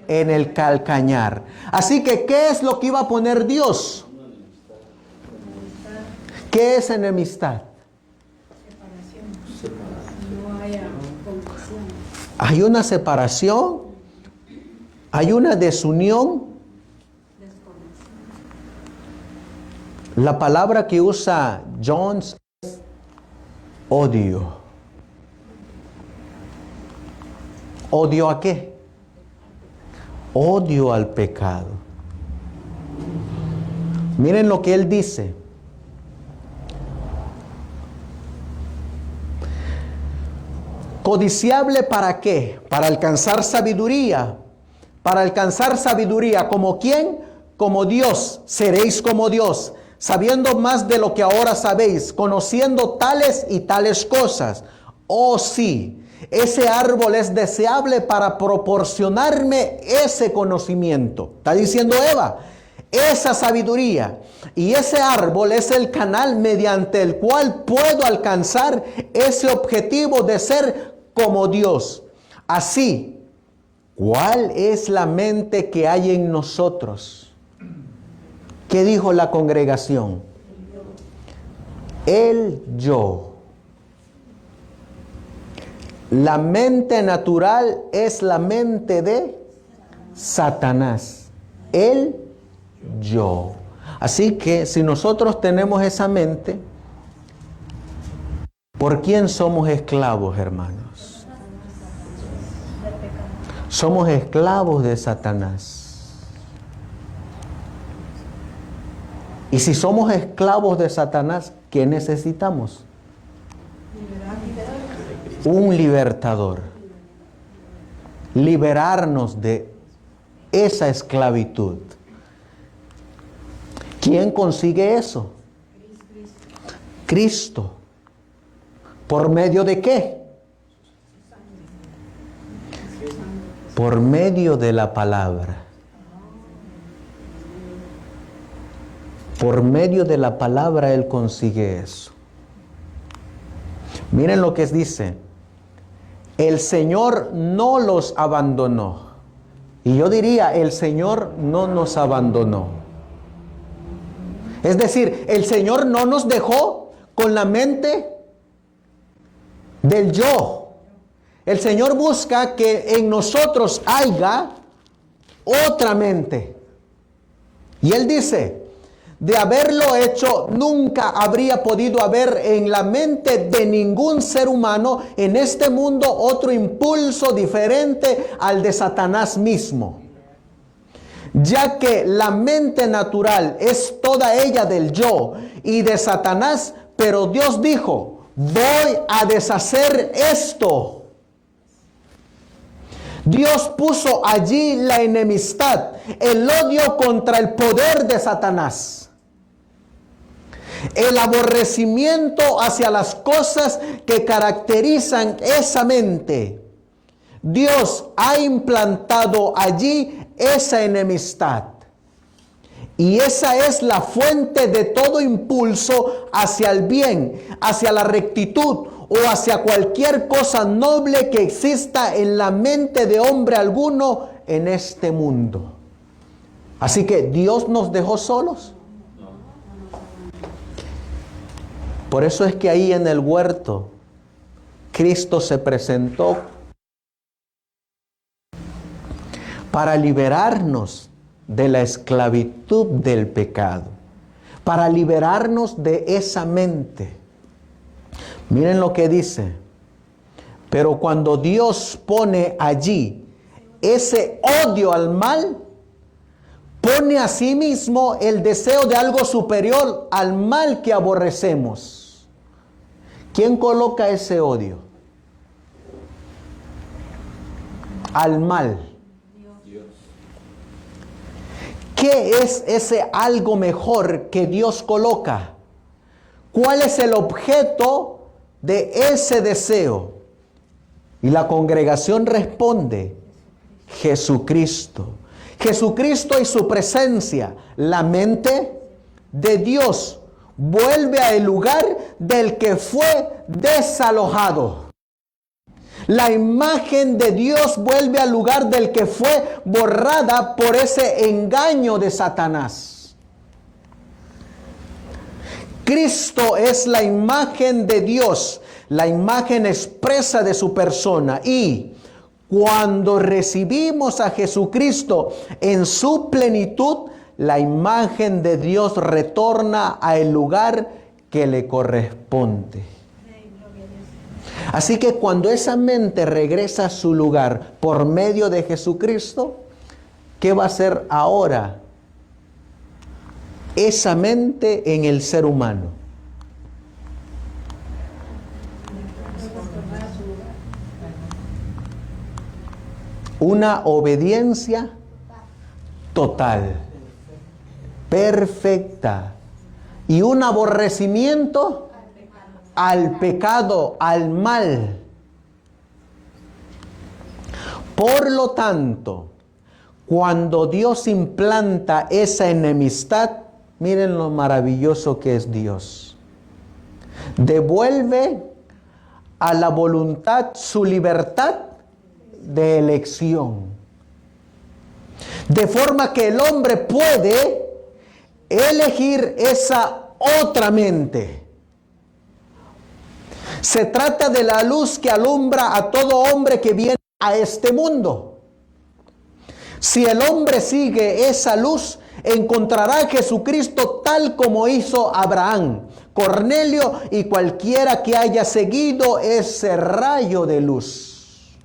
en el calcañar. Así que, ¿qué es lo que iba a poner Dios? ¿Qué es enemistad? Hay una separación, hay una desunión. La palabra que usa Jones es odio. ¿Odio a qué? Odio al pecado. Miren lo que él dice. Codiciable, ¿para qué? Para alcanzar sabiduría. Para alcanzar sabiduría, ¿como quién? Como Dios. Seréis como Dios, sabiendo más de lo que ahora sabéis, conociendo tales y tales cosas. Oh sí, ese árbol es deseable para proporcionarme ese conocimiento. Está diciendo Eva, esa sabiduría. Y ese árbol es el canal mediante el cual puedo alcanzar ese objetivo de ser como Dios. Así, ¿cuál es la mente que hay en nosotros? ¿Qué dijo la congregación? El yo. La mente natural es la mente de Satanás. El yo. Así que si nosotros tenemos esa mente, ¿por quién somos esclavos, hermanos? Somos esclavos de Satanás. Y si somos esclavos de Satanás, ¿qué necesitamos? Un libertador. Liberarnos de esa esclavitud. ¿Quién consigue eso? Cristo. ¿Por medio de qué? Por medio de la palabra. Por medio de la palabra Él consigue eso. Miren lo que dice. El Señor no los abandonó. Y yo diría, el Señor no nos abandonó. Es decir, el Señor no nos dejó con la mente del yo. El Señor busca que en nosotros haya otra mente. Y Él dice, de haberlo hecho, nunca habría podido haber en la mente de ningún ser humano en este mundo otro impulso diferente al de Satanás mismo. Ya que la mente natural es toda ella del yo y de Satanás, pero Dios dijo, voy a deshacer esto. Dios puso allí la enemistad, el odio contra el poder de Satanás, el aborrecimiento hacia las cosas que caracterizan esa mente. Dios ha implantado allí esa enemistad. Y esa es la fuente de todo impulso hacia el bien, hacia la rectitud o hacia cualquier cosa noble que exista en la mente de hombre alguno en este mundo. Así que Dios nos dejó solos. Por eso es que ahí en el huerto Cristo se presentó para liberarnos de la esclavitud del pecado, para liberarnos de esa mente. Miren lo que dice, pero cuando Dios pone allí ese odio al mal, pone a sí mismo el deseo de algo superior al mal que aborrecemos. ¿Quién coloca ese odio? Al mal. ¿Qué es ese algo mejor que Dios coloca? ¿Cuál es el objeto de ese deseo? Y la congregación responde, Jesucristo. Jesucristo y su presencia, la mente de Dios, vuelve al lugar del que fue desalojado. La imagen de Dios vuelve al lugar del que fue borrada por ese engaño de Satanás. Cristo es la imagen de Dios, la imagen expresa de su persona. Y cuando recibimos a Jesucristo en su plenitud, la imagen de Dios retorna al lugar que le corresponde. Así que cuando esa mente regresa a su lugar por medio de Jesucristo, ¿qué va a hacer ahora esa mente en el ser humano? Una obediencia total, perfecta, y un aborrecimiento al pecado, al mal. Por lo tanto, cuando Dios implanta esa enemistad, miren lo maravilloso que es Dios. Devuelve a la voluntad su libertad de elección. De forma que el hombre puede elegir esa otra mente. Se trata de la luz que alumbra a todo hombre que viene a este mundo. Si el hombre sigue esa luz, encontrará a Jesucristo tal como hizo Abraham, Cornelio y cualquiera que haya seguido ese rayo de luz.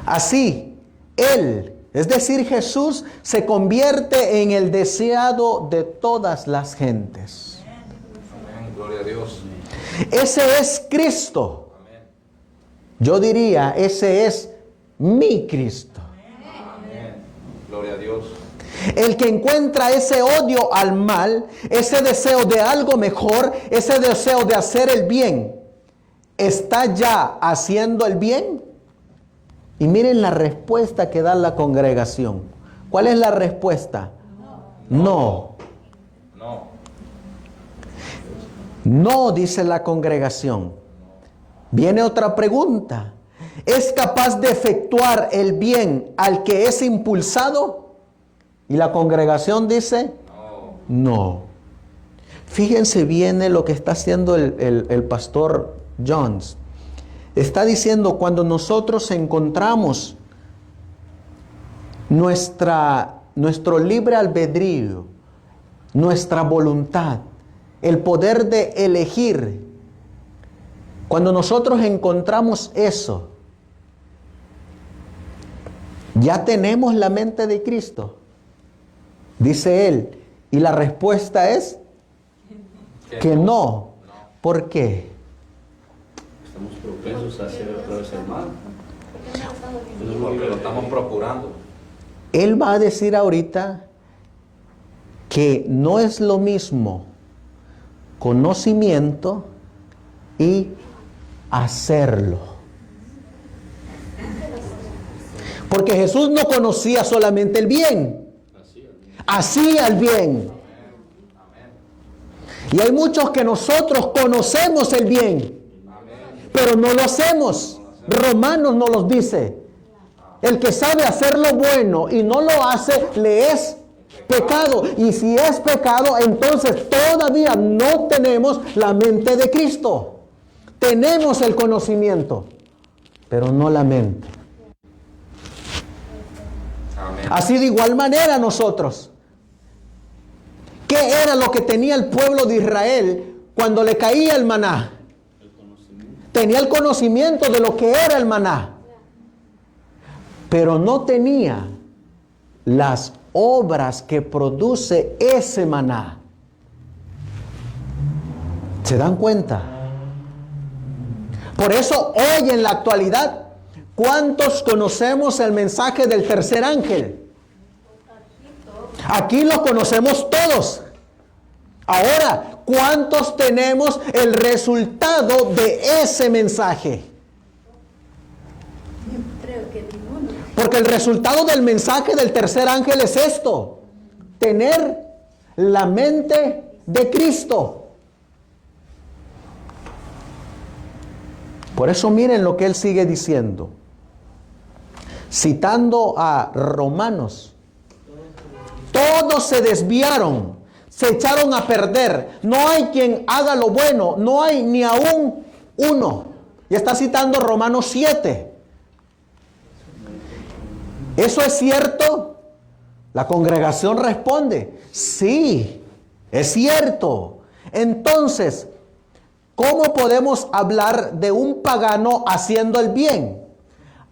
Así, Él, es decir, Jesús, se convierte en el deseado de todas las gentes. Amén. Gloria a Dios. Ese es Cristo. Yo diría, ese es mi Cristo. Amén. Gloria a Dios. El que encuentra ese odio al mal, ese deseo de algo mejor, ese deseo de hacer el bien, ¿está ya haciendo el bien? Y miren la respuesta que da la congregación. ¿Cuál es la respuesta? No. No. No, dice la congregación. Viene otra pregunta. ¿Es capaz de efectuar el bien al que es impulsado? Y la congregación dice, no. Fíjense bien en lo que está haciendo el pastor Jones. Está diciendo, cuando nosotros encontramos nuestro libre albedrío, nuestra voluntad, el poder de elegir, cuando nosotros encontramos eso, ya tenemos la mente de Cristo, dice él. Y la respuesta es que no. ¿Por qué? Estamos propensos a hacer otra vez el mal. Porque lo estamos procurando. Él va a decir ahorita que no es lo mismo conocimiento y hacerlo. Porque Jesús no conocía solamente el bien, hacía el bien. Y hay muchos que nosotros conocemos el bien, pero no lo hacemos. Romanos nos los dice. El que sabe hacer lo bueno y no lo hace, le es pecado. Y si es pecado, entonces todavía no tenemos la mente de Cristo. Tenemos el conocimiento, pero no la mente. Amén. Así de igual manera nosotros. ¿Qué era lo que tenía el pueblo de Israel cuando le caía el maná? Tenía el conocimiento de lo que era el maná, pero no tenía las obras que produce ese maná. ¿Se dan cuenta? Por eso hoy en la actualidad, ¿cuántos conocemos el mensaje del tercer ángel? Aquí lo conocemos todos. Ahora, ¿cuántos tenemos el resultado de ese mensaje? Creo que ninguno. Porque el resultado del mensaje del tercer ángel es esto: tener la mente de Cristo. Por eso miren lo que él sigue diciendo, citando a Romanos. Todos se desviaron, se echaron a perder. No hay quien haga lo bueno, no hay ni aún uno. Y está citando Romanos 7. ¿Eso es cierto? La congregación responde, sí, es cierto. Entonces, ¿cómo podemos hablar de un pagano haciendo el bien?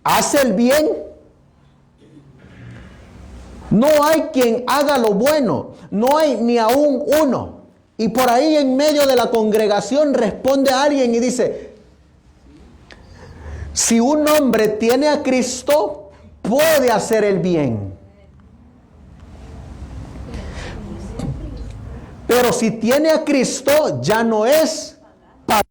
¿Hace el bien? No hay quien haga lo bueno, no hay ni aún uno. Y por ahí en medio de la congregación responde a alguien y dice, si un hombre tiene a Cristo, puede hacer el bien. Pero si tiene a Cristo, ya no es pagano.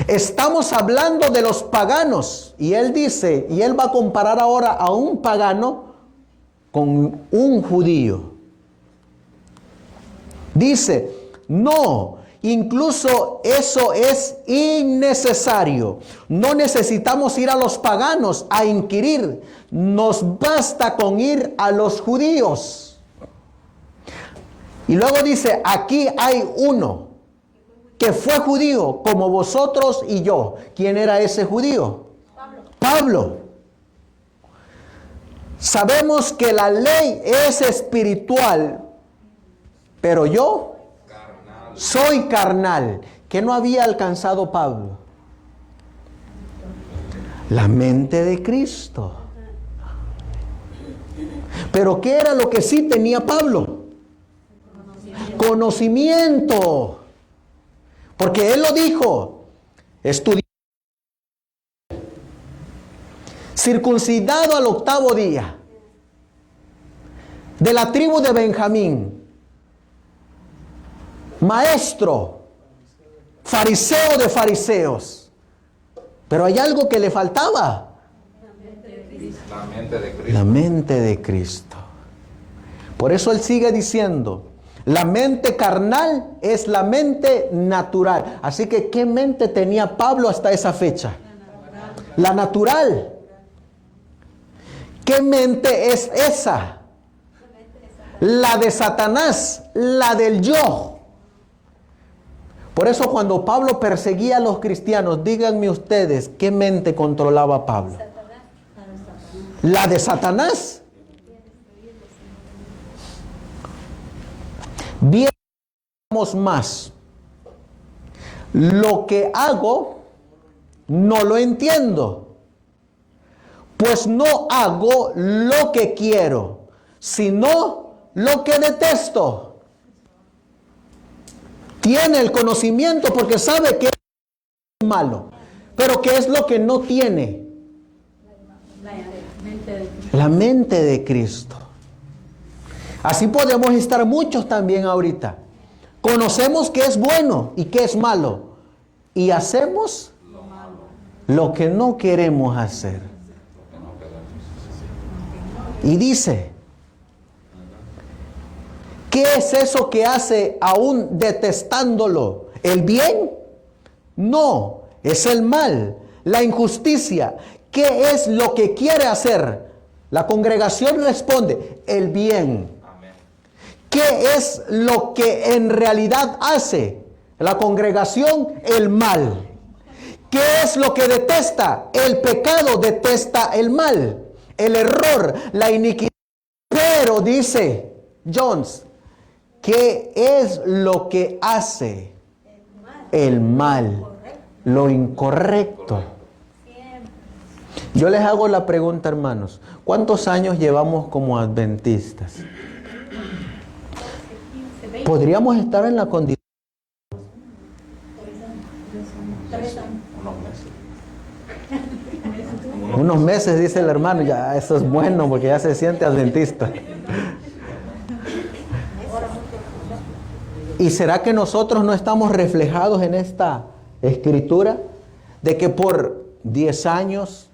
Estamos hablando de los paganos. Y él dice, y él va a comparar ahora a un pagano con un judío. Dice, no, incluso eso es innecesario. No necesitamos ir a los paganos a inquirir. Nos basta con ir a los judíos. Y luego dice, aquí hay uno que fue judío como vosotros y yo. ¿Quién era ese judío? Pablo. Sabemos que la ley es espiritual, pero yo soy carnal. ¿Qué no había alcanzado Pablo? La mente de Cristo. Pero ¿qué era lo que sí tenía Pablo? Conocimiento. Porque él lo dijo. Estudió. Circuncidado al 8º día. De la tribu de Benjamín. Maestro. Fariseo de fariseos. Pero hay algo que le faltaba. La mente de Cristo. La mente de Cristo. Por eso él sigue diciendo, la mente carnal es la mente natural. Así que, ¿qué mente tenía Pablo hasta esa fecha? La natural. ¿Qué mente es esa? La de Satanás, la del yo. Por eso cuando Pablo perseguía a los cristianos, díganme ustedes, ¿qué mente controlaba Pablo? La de Satanás. Bien, más. Lo que hago, no lo entiendo. Pues no hago lo que quiero, sino lo que detesto. Tiene el conocimiento porque sabe que es malo. Pero ¿qué es lo que no tiene? La mente de Cristo. Así podemos estar muchos también ahorita. Conocemos que es bueno y que es malo. Y hacemos lo que no queremos hacer. Y dice, ¿qué es eso que hace aún detestándolo? ¿El bien? No, es el mal, la injusticia. ¿Qué es lo que quiere hacer? La congregación responde, el bien. ¿Qué es lo que en realidad hace la congregación? El mal. ¿Qué es lo que detesta? El pecado detesta el mal, el error, la iniquidad. Pero dice Jones, ¿qué es lo que hace? El mal, lo incorrecto. Yo les hago la pregunta, hermanos, ¿cuántos años llevamos como adventistas? ¿Podríamos estar en la condición? Unos meses, dice el hermano, ya eso es bueno porque ya se siente adventista. ¿Y será que nosotros no estamos reflejados en esta escritura? De que por 10 años,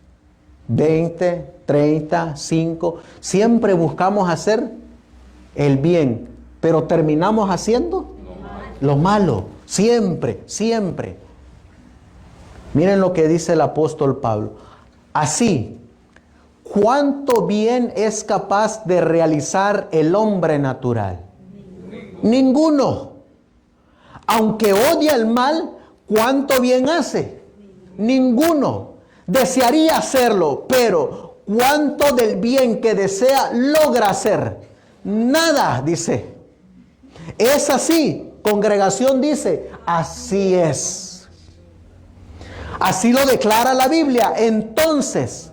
20, 30, 5, siempre buscamos hacer el bien, pero terminamos haciendo lo malo. Siempre, siempre. Miren lo que dice el apóstol Pablo. Así, ¿cuánto bien es capaz de realizar el hombre natural? Ninguno. Aunque odia el mal, ¿cuánto bien hace? Ninguno. Desearía hacerlo, pero ¿cuánto del bien que desea logra hacer? Nada, dice. Es así. Congregación dice, así es. Así lo declara la Biblia. Entonces,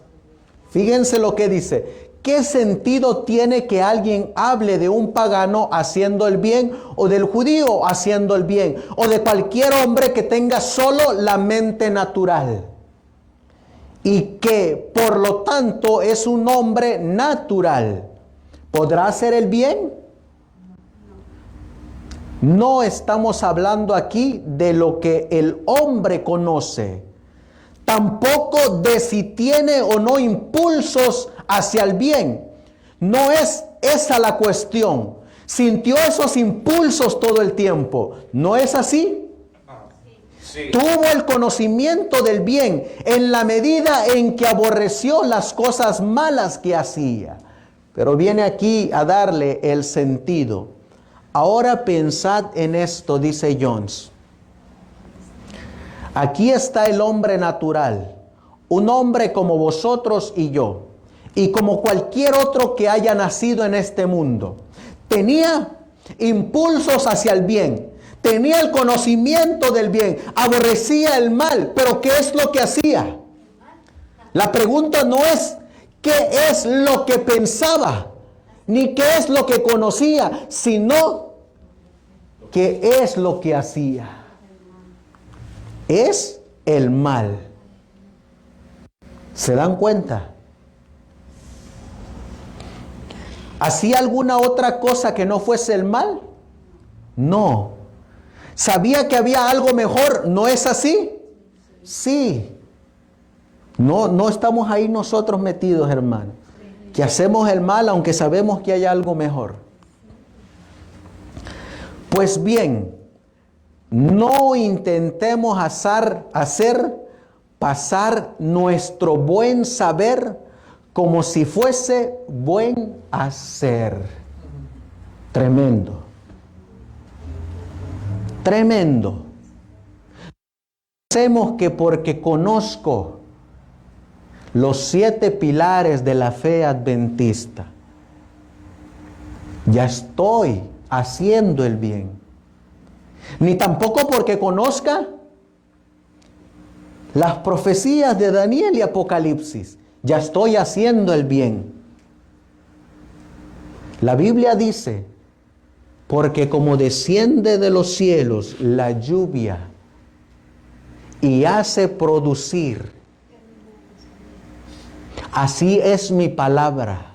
fíjense lo que dice. ¿Qué sentido tiene que alguien hable de un pagano haciendo el bien, o del judío haciendo el bien, o de cualquier hombre que tenga solo la mente natural? Y que por lo tanto es un hombre natural. ¿Podrá hacer el bien? No estamos hablando aquí de lo que el hombre conoce. Tampoco de si tiene o no impulsos hacia el bien. No es esa la cuestión. Sintió esos impulsos todo el tiempo. ¿No es así? Sí. Tuvo el conocimiento del bien en la medida en que aborreció las cosas malas que hacía. Pero viene aquí a darle el sentido. Ahora pensad en esto, dice Jones. Aquí está el hombre natural, un hombre como vosotros y yo. y como cualquier otro que haya nacido en este mundo. Tenía impulsos hacia el bien, tenía el conocimiento del bien, aborrecía el mal, pero ¿qué es lo que hacía? La pregunta no es qué es lo que pensaba, ni qué es lo que conocía, sino qué es lo que hacía. Es el mal. ¿Se dan cuenta? ¿Hacía alguna otra cosa que no fuese el mal? No. ¿Sabía que había algo mejor? ¿No es así? Sí. No estamos ahí nosotros metidos, hermano. Que hacemos el mal aunque sabemos que hay algo mejor. Pues bien, no intentemos hacer pasar nuestro buen saber como si fuese buen hacer. Tremendo. Tremendo. Hacemos que porque conozco los 7 pilares de la fe adventista, ya estoy haciendo el bien. Ni tampoco porque conozca las profecías de Daniel y Apocalipsis, ya estoy haciendo el bien. La Biblia dice, porque como desciende de los cielos la lluvia y hace producir, así es mi palabra,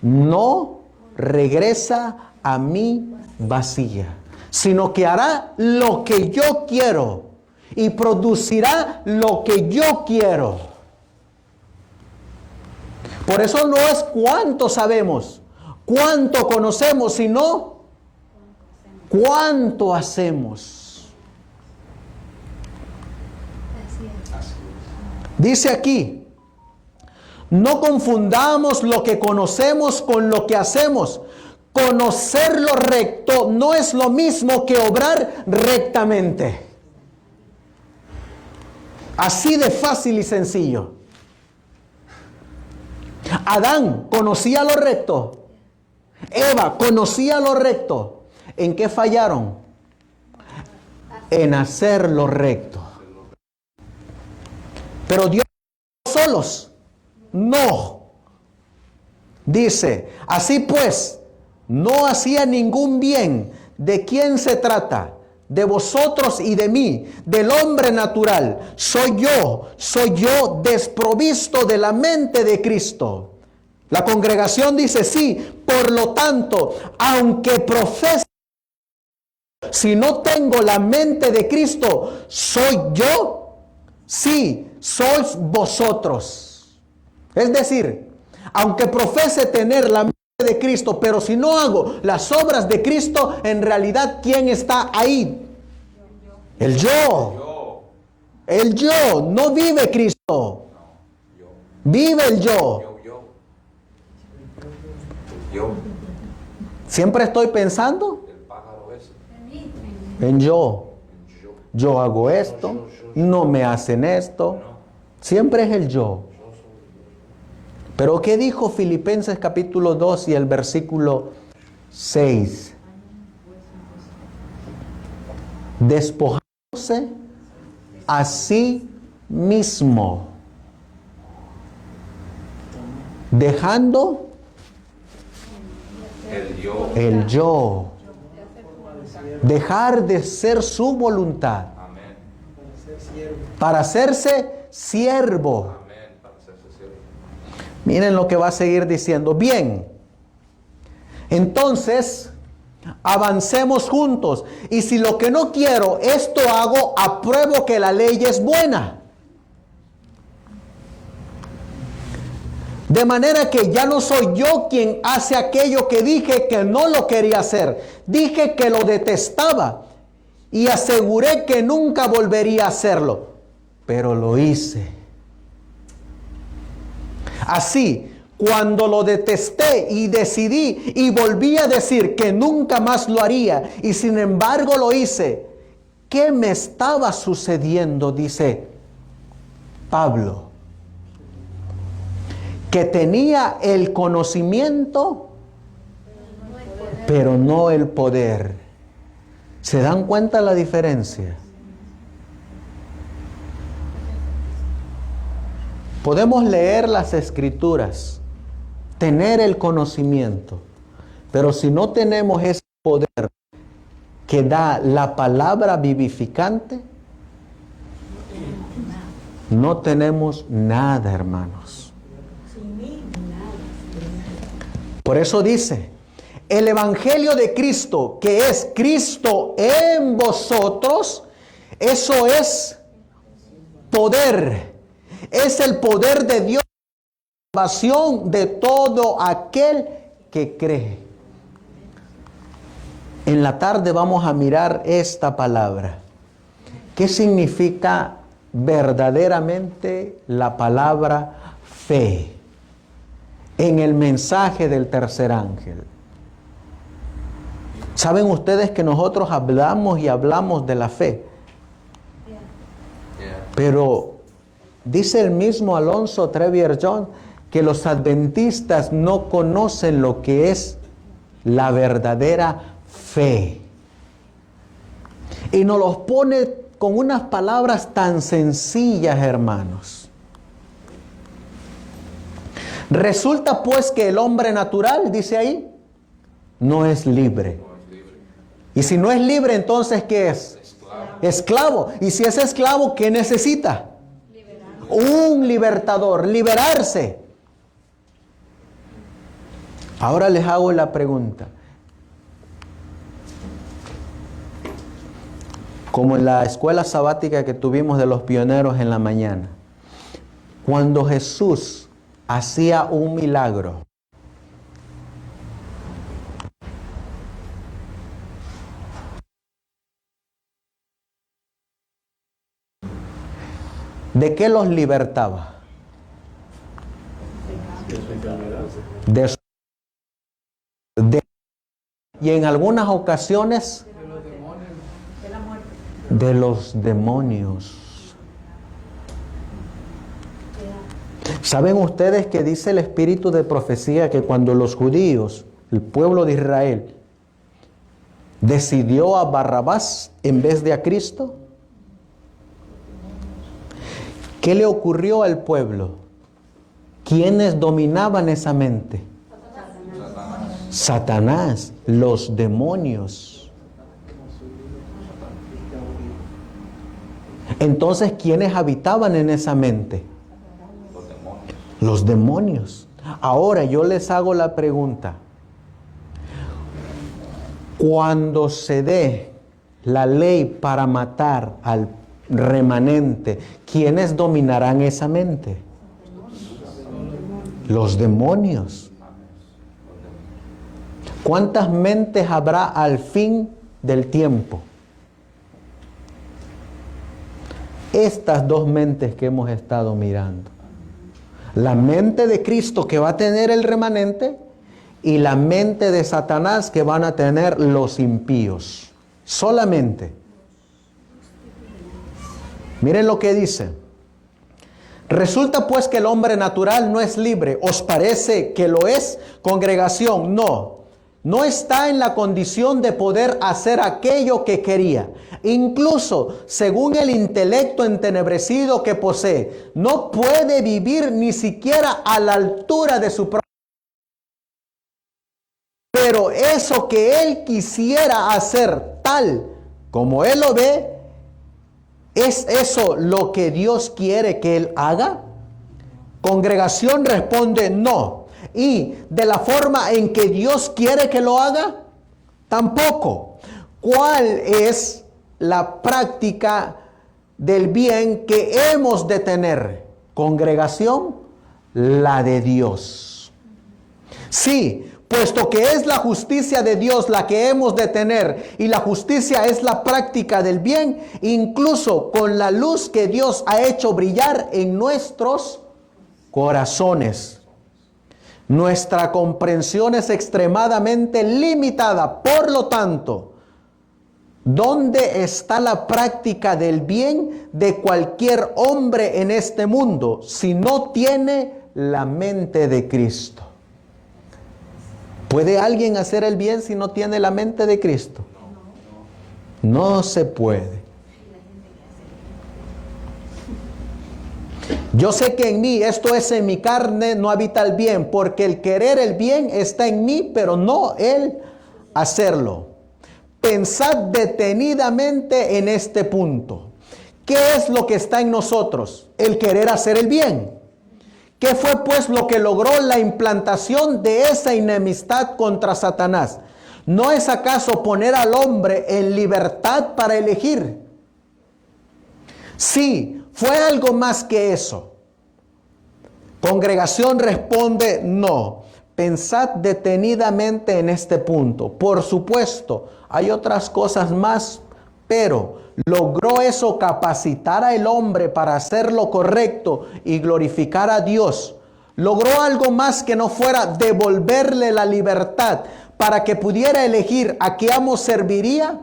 no regresa a mí vacía, sino que hará lo que yo quiero y producirá lo que yo quiero. Por eso no es cuánto sabemos, cuánto conocemos, sino cuánto hacemos. Dice aquí, no confundamos lo que conocemos con lo que hacemos. Conocer lo recto no es lo mismo que obrar rectamente. Así de fácil y sencillo. Adán conocía lo recto. Eva conocía lo recto. ¿En qué fallaron? En hacer lo recto. Pero Dios solos. No. Dice, así pues, no hacía ningún bien. ¿De quién se trata? De vosotros y de mí, del hombre natural. Soy yo desprovisto de la mente de Cristo. La congregación dice, sí, por lo tanto, aunque profese, si no tengo la mente de Cristo, ¿soy yo? Sí, sois vosotros. Es decir, aunque profese tener la mente de Cristo, pero si no hago las obras de Cristo, en realidad, ¿quién está ahí? El yo. El yo. No vive Cristo. Vive el yo. Siempre estoy pensando en yo. Yo hago esto, no me hacen esto. Siempre es el yo. Pero ¿qué dijo Filipenses capítulo 2 y el versículo 6? Despojándose a sí mismo, dejando el yo, dejar de ser su voluntad para hacerse siervo. Miren lo que va a seguir diciendo. Bien, entonces avancemos juntos. Y si lo que no quiero, esto hago, apruebo que la ley es buena. De manera que ya no soy yo quien hace aquello que dije que no lo quería hacer. Dije que lo detestaba y aseguré que nunca volvería a hacerlo. Pero lo hice. Así, cuando lo detesté y decidí y volví a decir que nunca más lo haría y sin embargo lo hice, ¿qué me estaba sucediendo? Dice Pablo. que tenía el conocimiento, pero no el poder. ¿Se dan cuenta la diferencia? Podemos leer las Escrituras, tener el conocimiento, pero si no tenemos ese poder que da la palabra vivificante, no tenemos nada, hermanos. Por eso dice, el Evangelio de Cristo, que es Cristo en vosotros, eso es poder. Es el poder de Dios, la salvación de todo aquel que cree. En la tarde vamos a mirar esta palabra. ¿Qué significa verdaderamente la palabra fe en el mensaje del tercer ángel? ¿Saben ustedes que nosotros hablamos y hablamos de la fe? Pero dice el mismo Alonso Trevier John que los adventistas no conocen lo que es la verdadera fe. Y nos los pone con unas palabras tan sencillas, hermanos. Resulta pues que el hombre natural, dice ahí, no es libre. Y si no es libre, entonces ¿qué es? Esclavo. Y si es esclavo, ¿qué necesita? Un libertador, liberarse. Ahora les hago la pregunta. Como en la escuela sabática que tuvimos de los pioneros en la mañana, cuando Jesús hacía un milagro, ¿de qué los libertaba? Y en algunas ocasiones de los demonios. ¿Saben ustedes que dice el espíritu de profecía que cuando los judíos, el pueblo de Israel, decidió a Barrabás en vez de a Cristo? ¿Qué le ocurrió al pueblo? ¿Quiénes dominaban esa mente? Satanás, los demonios. Entonces, ¿quiénes habitaban en esa mente? Los demonios. Ahora yo les hago la pregunta. Cuando se dé la ley para matar al remanente, ¿quiénes dominarán esa mente? Los demonios. ¿Cuántas mentes habrá al fin del tiempo? Estas dos mentes que hemos estado mirando. La mente de Cristo que va a tener el remanente y la mente de Satanás que van a tener los impíos. Solamente. Miren lo que dice. Resulta pues que el hombre natural no es libre. ¿Os parece que lo es? Congregación, no. No está en la condición de poder hacer aquello que quería. Incluso, según el intelecto entenebrecido que posee, no puede vivir ni siquiera a la altura de su propio. Pero eso que él quisiera hacer tal como él lo ve, ¿es eso lo que Dios quiere que él haga? Congregación responde no. Y de la forma en que Dios quiere que lo haga, tampoco. ¿Cuál es la práctica del bien que hemos de tener? Congregación, la de Dios. Sí, puesto que es la justicia de Dios la que hemos de tener, y la justicia es la práctica del bien, incluso con la luz que Dios ha hecho brillar en nuestros corazones. Nuestra comprensión es extremadamente limitada. Por lo tanto, ¿dónde está la práctica del bien de cualquier hombre en este mundo si no tiene la mente de Cristo. ¿Puede alguien hacer el bien si no tiene la mente de Cristo? No se puede. Yo sé que en mí, esto es en mi carne, no habita el bien, porque el querer el bien está en mí, pero no el hacerlo. Pensad detenidamente en este punto. ¿Qué es lo que está en nosotros? El querer hacer el bien. ¿Qué fue pues lo que logró la implantación de esa enemistad contra Satanás? ¿No es acaso poner al hombre en libertad para elegir? Sí, fue algo más que eso. Congregación responde, no. Pensad detenidamente en este punto. Por supuesto, hay otras cosas más, pero ¿logró eso capacitar al hombre para hacer lo correcto y glorificar a Dios? ¿Logró algo más que no fuera devolverle la libertad para que pudiera elegir a qué amo serviría?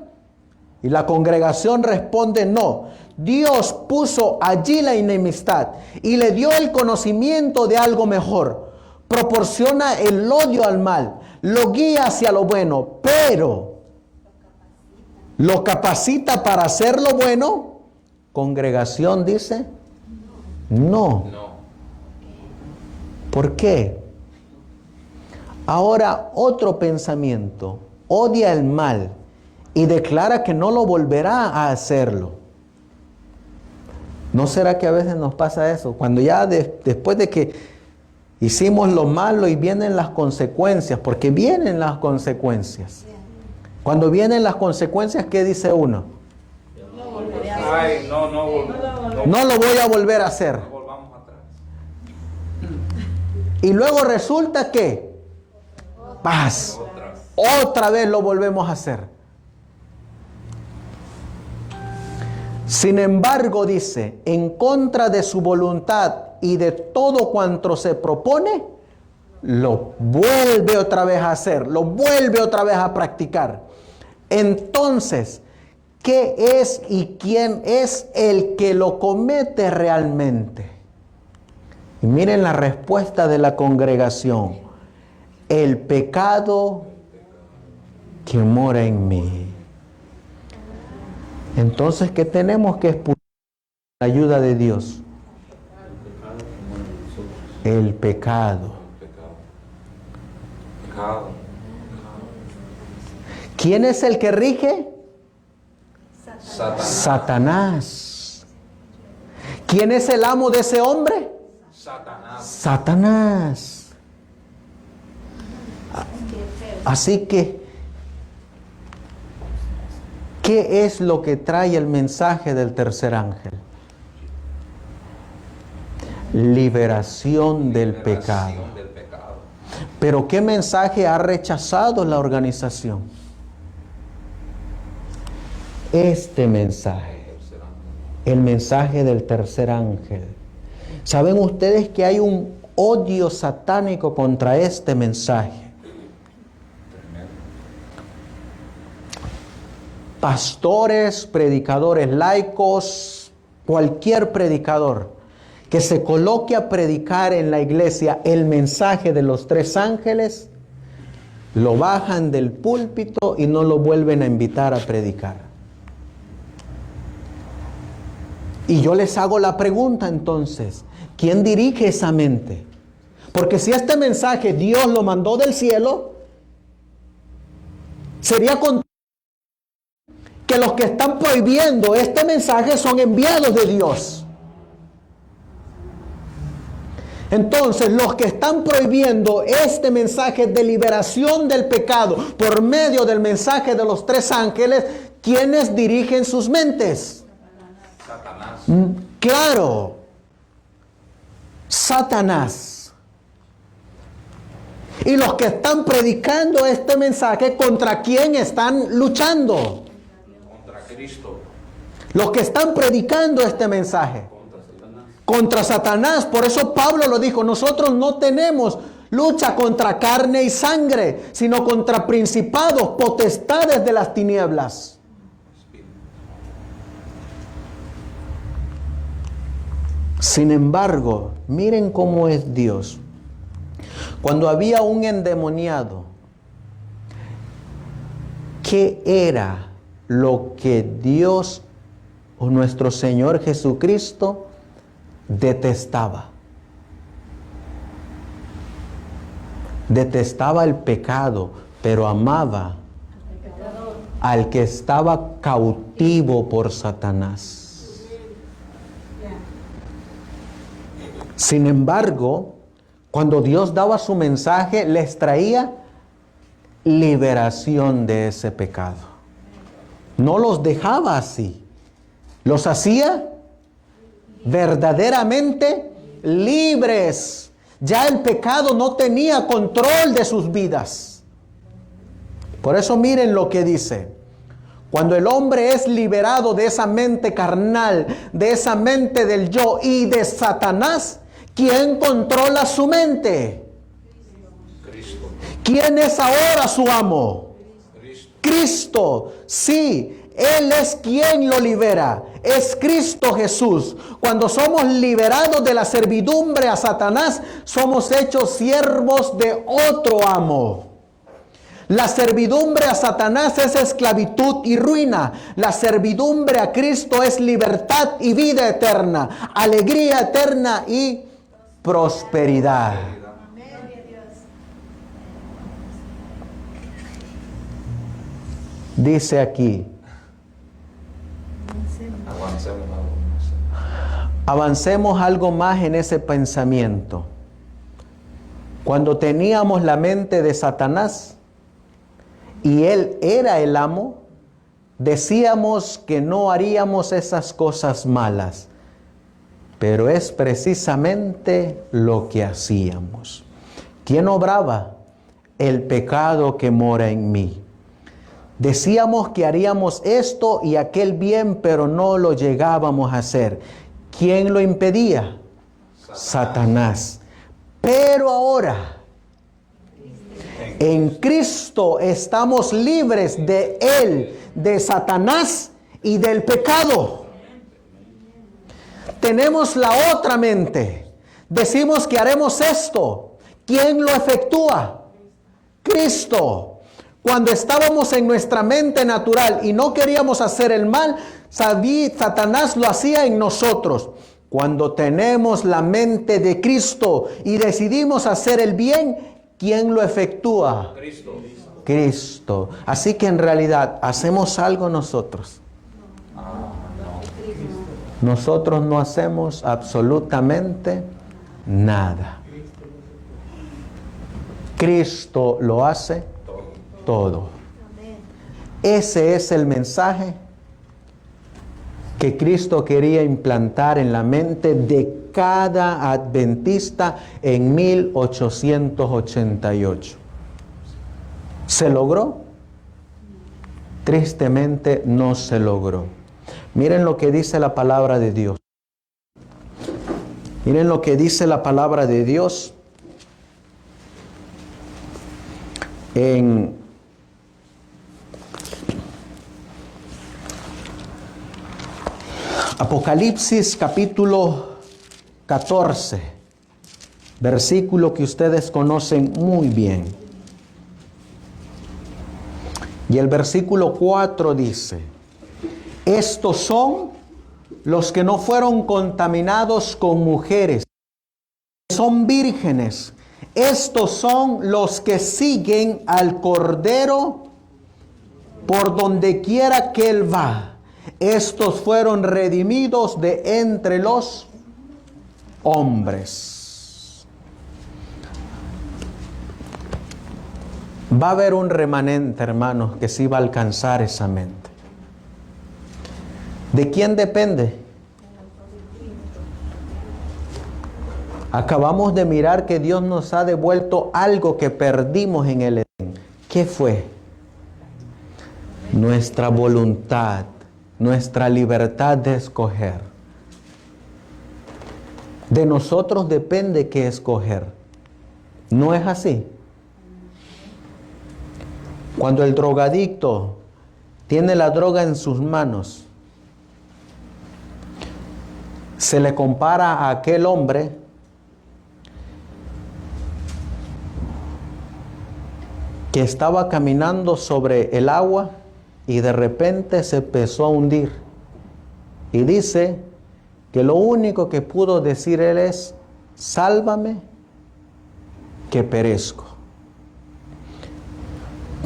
Y la congregación responde, no. Dios puso allí la enemistad y le dio el conocimiento de algo mejor. Proporciona el odio al mal, lo guía hacia lo bueno, pero lo capacita para hacer lo bueno. Congregación dice, no. ¿Por qué? Ahora otro pensamiento, odia el mal y declara que no lo volverá a hacerlo. ¿No será que a veces nos pasa eso? Cuando ya después de que hicimos lo malo y vienen las consecuencias, porque vienen las consecuencias. Cuando vienen las consecuencias, ¿qué dice uno? Ay, no lo voy a volver a hacer. volvamos atrás. Y luego resulta que paz. Otra vez lo volvemos a hacer. Sin embargo, dice, en contra de su voluntad y de todo cuanto se propone, lo vuelve otra vez a hacer, lo vuelve otra vez a practicar. Entonces, ¿qué es y quién es el que lo comete realmente? Y miren la respuesta de la congregación. El pecado que mora en mí. Entonces, ¿qué tenemos que expulsar con la ayuda de Dios? El pecado. ¿Quién es el que rige? Satanás. ¿Quién es el amo de ese hombre? Satanás. Así que, ¿qué es lo que trae el mensaje del tercer ángel? Liberación del pecado. Pero ¿qué mensaje ha rechazado la organización? Este mensaje. El mensaje del tercer ángel. ¿Saben ustedes que hay un odio satánico contra este mensaje? Pastores, predicadores laicos, cualquier predicador que se coloque a predicar en la iglesia el mensaje de los tres ángeles, lo bajan del púlpito y no lo vuelven a invitar a predicar. Y yo les hago la pregunta entonces, ¿quién dirige esa mente? Porque si este mensaje Dios lo mandó del cielo, sería que los que están prohibiendo este mensaje son enviados de Dios. Entonces, los que están prohibiendo este mensaje de liberación del pecado por medio del mensaje de los tres ángeles, ¿quiénes dirigen sus mentes? Satanás. Claro, Satanás. Y los que están predicando este mensaje, ¿contra quién están luchando? Contra Cristo. Los que están predicando este mensaje. Contra Satanás. Por eso Pablo lo dijo, nosotros no tenemos lucha contra carne y sangre, sino contra principados, potestades de las tinieblas. Sin embargo, miren cómo es Dios. Cuando había un endemoniado, ¿qué era lo que Dios o nuestro Señor Jesucristo detestaba? Detestaba el pecado, pero amaba al que estaba cautivo por Satanás. Sin embargo, cuando Dios daba su mensaje, les traía liberación de ese pecado. No los dejaba así. Los hacía verdaderamente libres. Ya el pecado no tenía control de sus vidas. Por eso miren lo que dice. Cuando el hombre es liberado de esa mente carnal, de esa mente del yo y de Satanás, ¿quién controla su mente? Cristo. ¿Quién es ahora su amo? Cristo. Sí, Él es quien lo libera. Es Cristo Jesús. Cuando somos liberados de la servidumbre a Satanás, somos hechos siervos de otro amo. La servidumbre a Satanás es esclavitud y ruina. La servidumbre a Cristo es libertad y vida eterna, alegría eterna y prosperidad. Dice aquí, avancemos algo más en ese pensamiento. Cuando teníamos la mente de Satanás y él era el amo, decíamos que no haríamos esas cosas malas, pero es precisamente lo que hacíamos. ¿Quién obraba? El pecado que mora en mí. Decíamos que haríamos esto y aquel bien, pero no lo llegábamos a hacer. ¿Quién lo impedía? Satanás. Pero ahora, en Cristo estamos libres de Él, de Satanás y del pecado. Tenemos la otra mente. Decimos que haremos esto. ¿Quién lo efectúa? Cristo. Cuando estábamos en nuestra mente natural y no queríamos hacer el mal, Satanás lo hacía en nosotros. Cuando tenemos la mente de Cristo y decidimos hacer el bien, ¿quién lo efectúa? Cristo. Cristo. Así que en realidad, ¿hacemos algo nosotros? Nosotros no hacemos absolutamente nada. Cristo lo hace todo. Ese es el mensaje que Cristo quería implantar en la mente de cada adventista en 1888. ¿Se logró? Tristemente no se logró. Miren lo que dice la palabra de Dios. Miren lo que dice la palabra de Dios en Apocalipsis capítulo 14, versículo que ustedes conocen muy bien. Y el versículo 4 dice: estos son los que no fueron contaminados con mujeres, son vírgenes. Estos son los que siguen al Cordero por donde quiera que Él va. Estos fueron redimidos de entre los hombres. Va a haber un remanente, hermanos, que sí va a alcanzar esa mente. ¿De quién depende? Acabamos de mirar que Dios nos ha devuelto algo que perdimos en el Edén. ¿Qué fue? Nuestra voluntad, nuestra libertad de escoger. De nosotros depende qué escoger. ¿No es así? Cuando el drogadicto tiene la droga en sus manos se le compara a aquel hombre que estaba caminando sobre el agua y de repente se empezó a hundir. Y dice que lo único que pudo decir él es: sálvame, que perezco.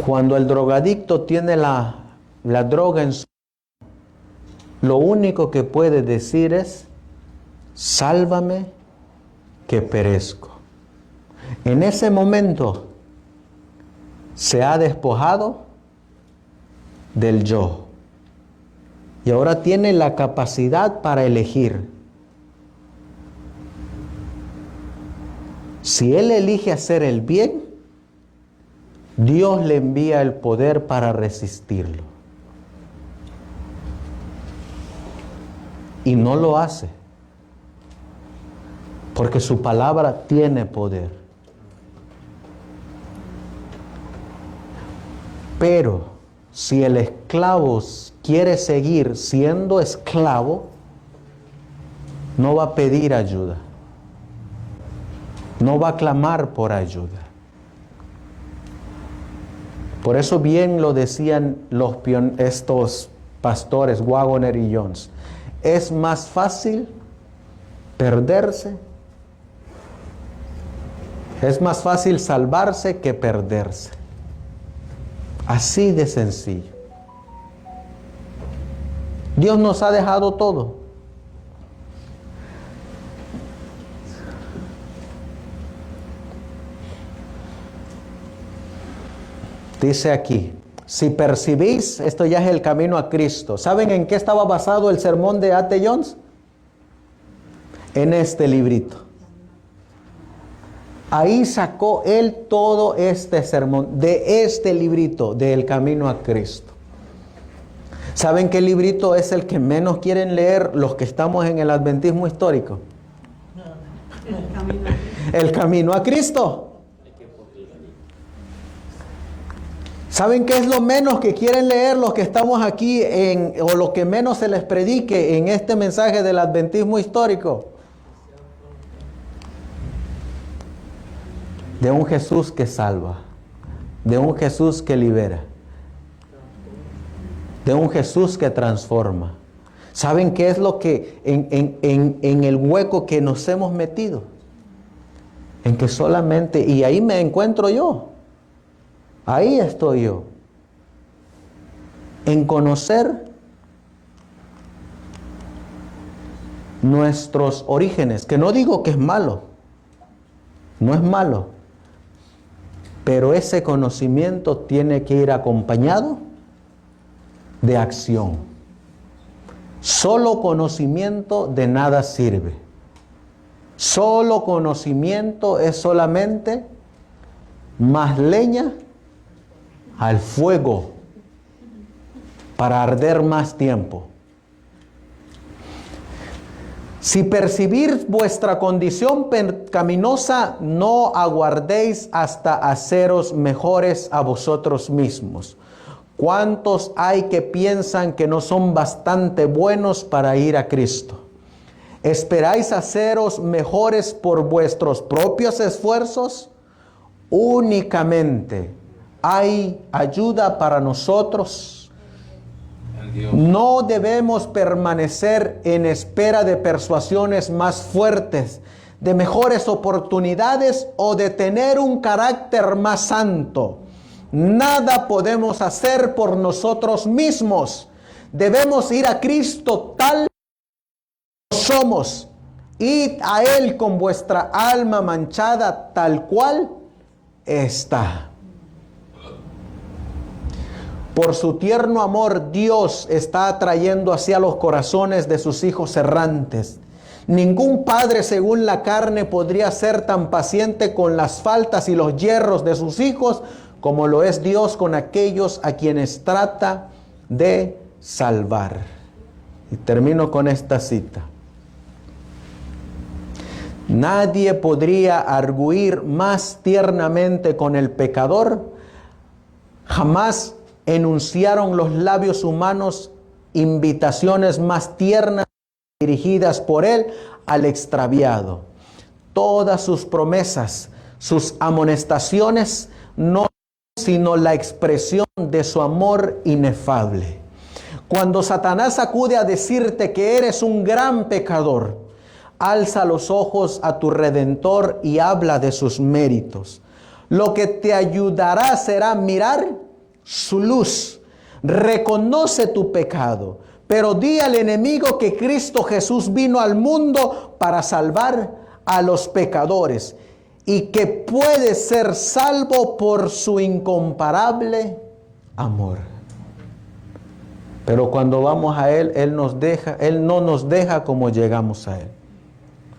Cuando el drogadicto tiene la droga en su mano, lo único que puede decir es: sálvame, que perezco. En ese momento se ha despojado del yo. Y ahora tiene la capacidad para elegir. Si él elige hacer el bien, Dios le envía el poder para resistirlo. Y no lo hace, porque su palabra tiene poder. Pero si el esclavo quiere seguir siendo esclavo, no va a pedir ayuda, no va a clamar por ayuda. Por eso bien lo decían estos pastores Waggoner y Jones: es más fácil perderse, es más fácil salvarse que perderse. Así de sencillo. Dios nos ha dejado todo. Dice aquí: si percibís, esto ya es el camino a Cristo. ¿Saben en qué estaba basado el sermón de A.T. Jones? En este librito. Ahí sacó él todo este sermón, de este librito, del camino a Cristo. ¿Saben qué librito es el que menos quieren leer los que estamos en el adventismo histórico? El camino a Cristo. ¿Saben qué es lo menos que quieren leer los que estamos aquí o lo que menos se les predique en este mensaje del adventismo histórico? De un Jesús que salva, de un Jesús que libera, de un Jesús que transforma. ¿Saben qué es lo que en el hueco que nos hemos metido? En que solamente, y ahí me encuentro yo, ahí estoy yo, en conocer nuestros orígenes, que no digo que es malo, no es malo. Pero ese conocimiento tiene que ir acompañado de acción. Solo conocimiento de nada sirve. Solo conocimiento es solamente más leña al fuego para arder más tiempo. Si percibir vuestra condición pecaminosa, no aguardéis hasta haceros mejores a vosotros mismos. ¿Cuántos hay que piensan que no son bastante buenos para ir a Cristo? ¿Esperáis haceros mejores por vuestros propios esfuerzos? Únicamente hay ayuda para nosotros. No debemos permanecer en espera de persuasiones más fuertes, de mejores oportunidades o de tener un carácter más santo. Nada podemos hacer por nosotros mismos. Debemos ir a Cristo tal como somos. Id a Él con vuestra alma manchada tal cual está. Por su tierno amor, Dios está atrayendo hacia los corazones de sus hijos errantes. Ningún padre según la carne podría ser tan paciente con las faltas y los yerros de sus hijos como lo es Dios con aquellos a quienes trata de salvar. Y termino con esta cita. Nadie podría arguir más tiernamente con el pecador. Jamás enunciaron los labios humanos invitaciones más tiernas dirigidas por Él al extraviado. Todas sus promesas, sus amonestaciones, no son sino la expresión de su amor inefable. Cuando Satanás acude a decirte que eres un gran pecador, alza los ojos a tu Redentor y habla de sus méritos. Lo que te ayudará será mirar su luz. Reconoce tu pecado, pero di al enemigo que Cristo Jesús vino al mundo para salvar a los pecadores y que puede ser salvo por su incomparable amor. Pero cuando vamos a Él, Él no nos deja como llegamos a Él.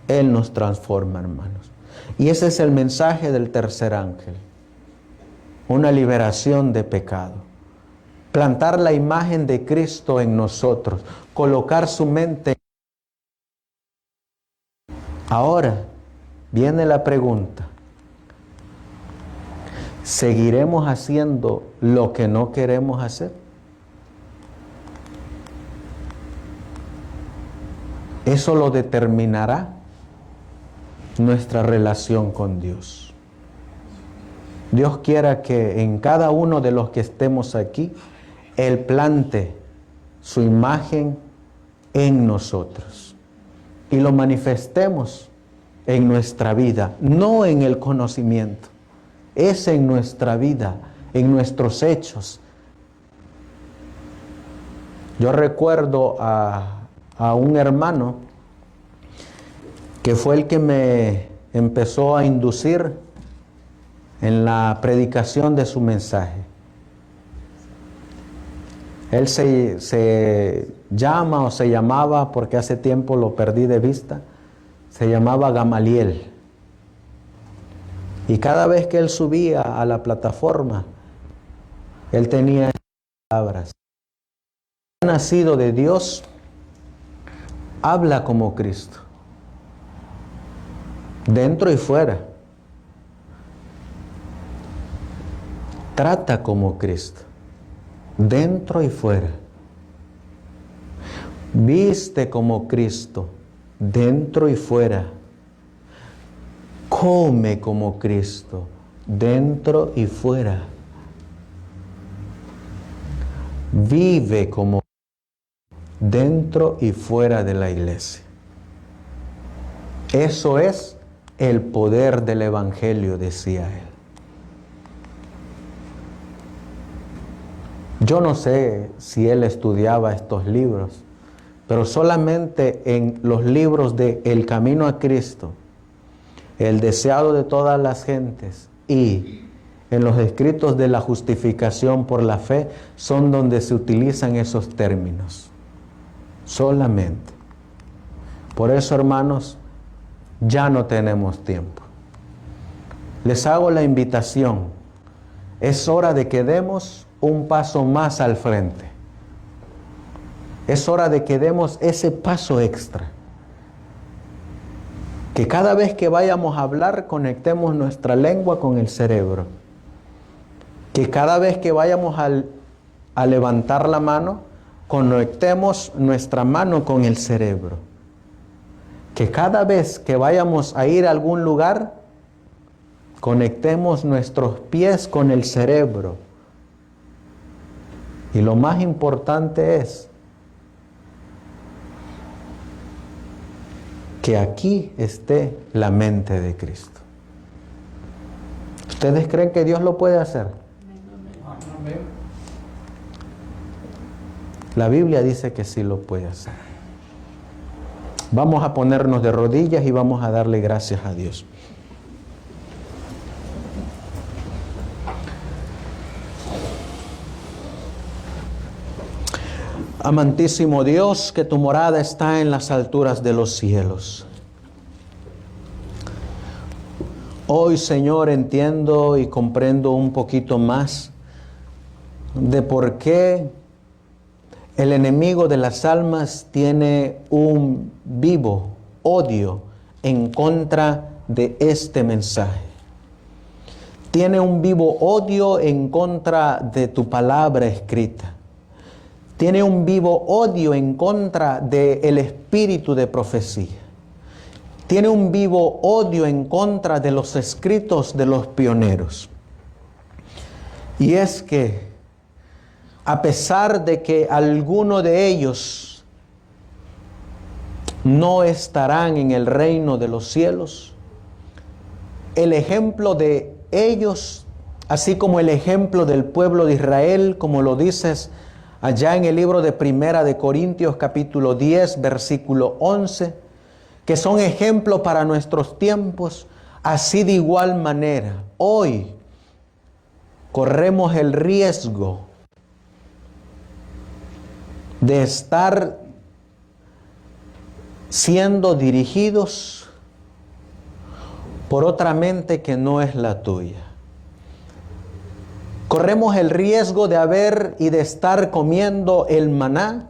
Él nos transforma, hermanos. Y ese es el mensaje del tercer ángel. Una liberación de pecado. Plantar la imagen de Cristo en nosotros. Colocar su mente. Ahora viene la pregunta. ¿Seguiremos haciendo lo que no queremos hacer? Eso lo determinará nuestra relación con Dios. Dios quiera que en cada uno de los que estemos aquí, Él plante su imagen en nosotros y lo manifestemos en nuestra vida, no en el conocimiento, es en nuestra vida, en nuestros hechos. Yo recuerdo a un hermano que fue el que me empezó a inducir en la predicación de su mensaje. Él se llama o se llamaba, porque hace tiempo lo perdí de vista, se llamaba Gamaliel. Y cada vez que él subía a la plataforma, él tenía estas palabras: nacido de Dios, habla como Cristo, dentro y fuera. Trata como Cristo, dentro y fuera. Viste como Cristo, dentro y fuera. Come como Cristo, dentro y fuera. Vive como dentro y fuera de la iglesia. Eso es el poder del Evangelio, decía él. Yo no sé si él estudiaba estos libros, pero solamente en los libros de El Camino a Cristo, El Deseado de todas las gentes y en los escritos de la justificación por la fe son donde se utilizan esos términos. Solamente. Por eso, hermanos, ya no tenemos tiempo. Les hago la invitación. Es hora de que demos un paso más al frente. Es hora de que demos ese paso extra. Que cada vez que vayamos a hablar, conectemos nuestra lengua con el cerebro. Que cada vez que vayamos a levantar la mano, conectemos nuestra mano con el cerebro. Que cada vez que vayamos a ir a algún lugar, conectemos nuestros pies con el cerebro. Y lo más importante es que aquí esté la mente de Cristo. ¿Ustedes creen que Dios lo puede hacer? Amén. La Biblia dice que sí lo puede hacer. Vamos a ponernos de rodillas y vamos a darle gracias a Dios. Amantísimo Dios, que tu morada está en las alturas de los cielos. Hoy, Señor, entiendo y comprendo un poquito más de por qué el enemigo de las almas tiene un vivo odio en contra de este mensaje. Tiene un vivo odio en contra de tu palabra escrita. tiene un vivo odio en contra del espíritu de profecía. Tiene un vivo odio en contra de los escritos de los pioneros. Y es que, a pesar de que algunos de ellos no estarán en el reino de los cielos, el ejemplo de ellos, así como el ejemplo del pueblo de Israel, como lo dices allá en el libro de Primera de Corintios capítulo 10, versículo 11, que son ejemplos para nuestros tiempos, así de igual manera, hoy corremos el riesgo de estar siendo dirigidos por otra mente que no es la tuya. Corremos el riesgo de haber y de estar comiendo el maná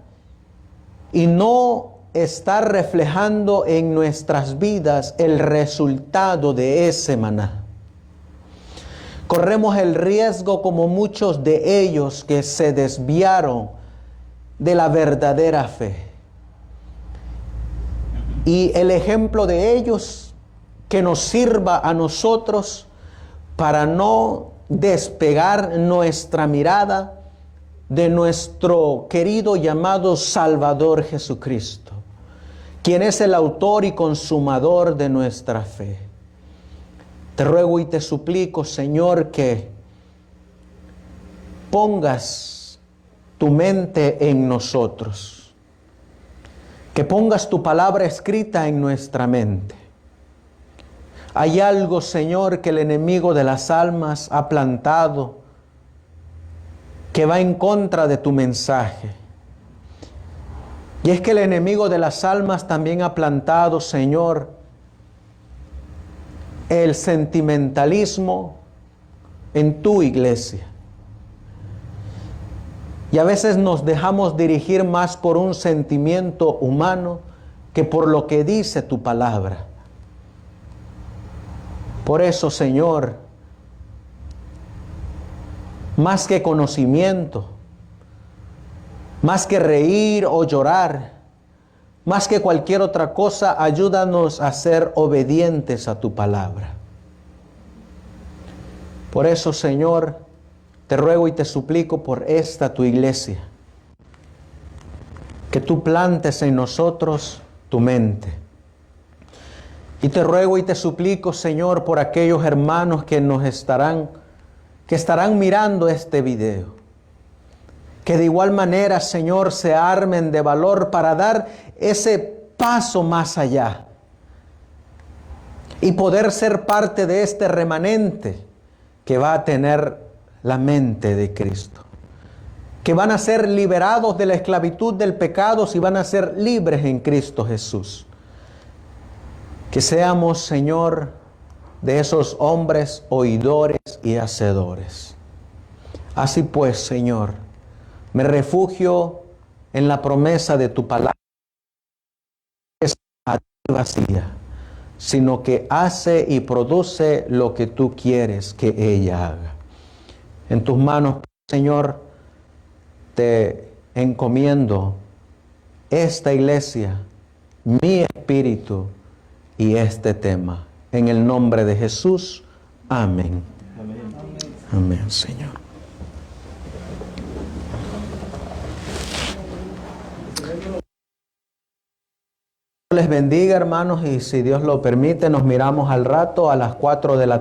y no estar reflejando en nuestras vidas el resultado de ese maná. Corremos el riesgo, como muchos de ellos que se desviaron de la verdadera fe. Y el ejemplo de ellos que nos sirva a nosotros para no despegar nuestra mirada de nuestro querido llamado Salvador Jesucristo, quien es el autor y consumador de nuestra fe. Te ruego y te suplico, Señor, que pongas tu mente en nosotros, que pongas tu palabra escrita en nuestra mente. Hay algo, Señor, que el enemigo de las almas ha plantado que va en contra de tu mensaje. Y es que el enemigo de las almas también ha plantado, Señor, el sentimentalismo en tu iglesia. Y a veces nos dejamos dirigir más por un sentimiento humano que por lo que dice tu palabra. Por eso, Señor, más que conocimiento, más que reír o llorar, más que cualquier otra cosa, ayúdanos a ser obedientes a tu palabra. Por eso, Señor, te ruego y te suplico por esta tu iglesia, que tú plantes en nosotros tu mente. Y te ruego y te suplico, Señor, por aquellos hermanos que estarán mirando este video, que de igual manera, Señor, se armen de valor para dar ese paso más allá y poder ser parte de este remanente que va a tener la mente de Cristo, que van a ser liberados de la esclavitud del pecado y van a ser libres en Cristo Jesús. Que seamos, Señor, de esos hombres oidores y hacedores. Así pues, Señor, me refugio en la promesa de tu palabra, que es vacía, sino que hace y produce lo que tú quieres que ella haga. En tus manos, Señor, te encomiendo esta iglesia, mi espíritu y este tema. En el nombre de Jesús. Amén. Amén. Amén, Señor. Les bendiga, hermanos, y si Dios lo permite, nos miramos al rato a las 4 de la tarde.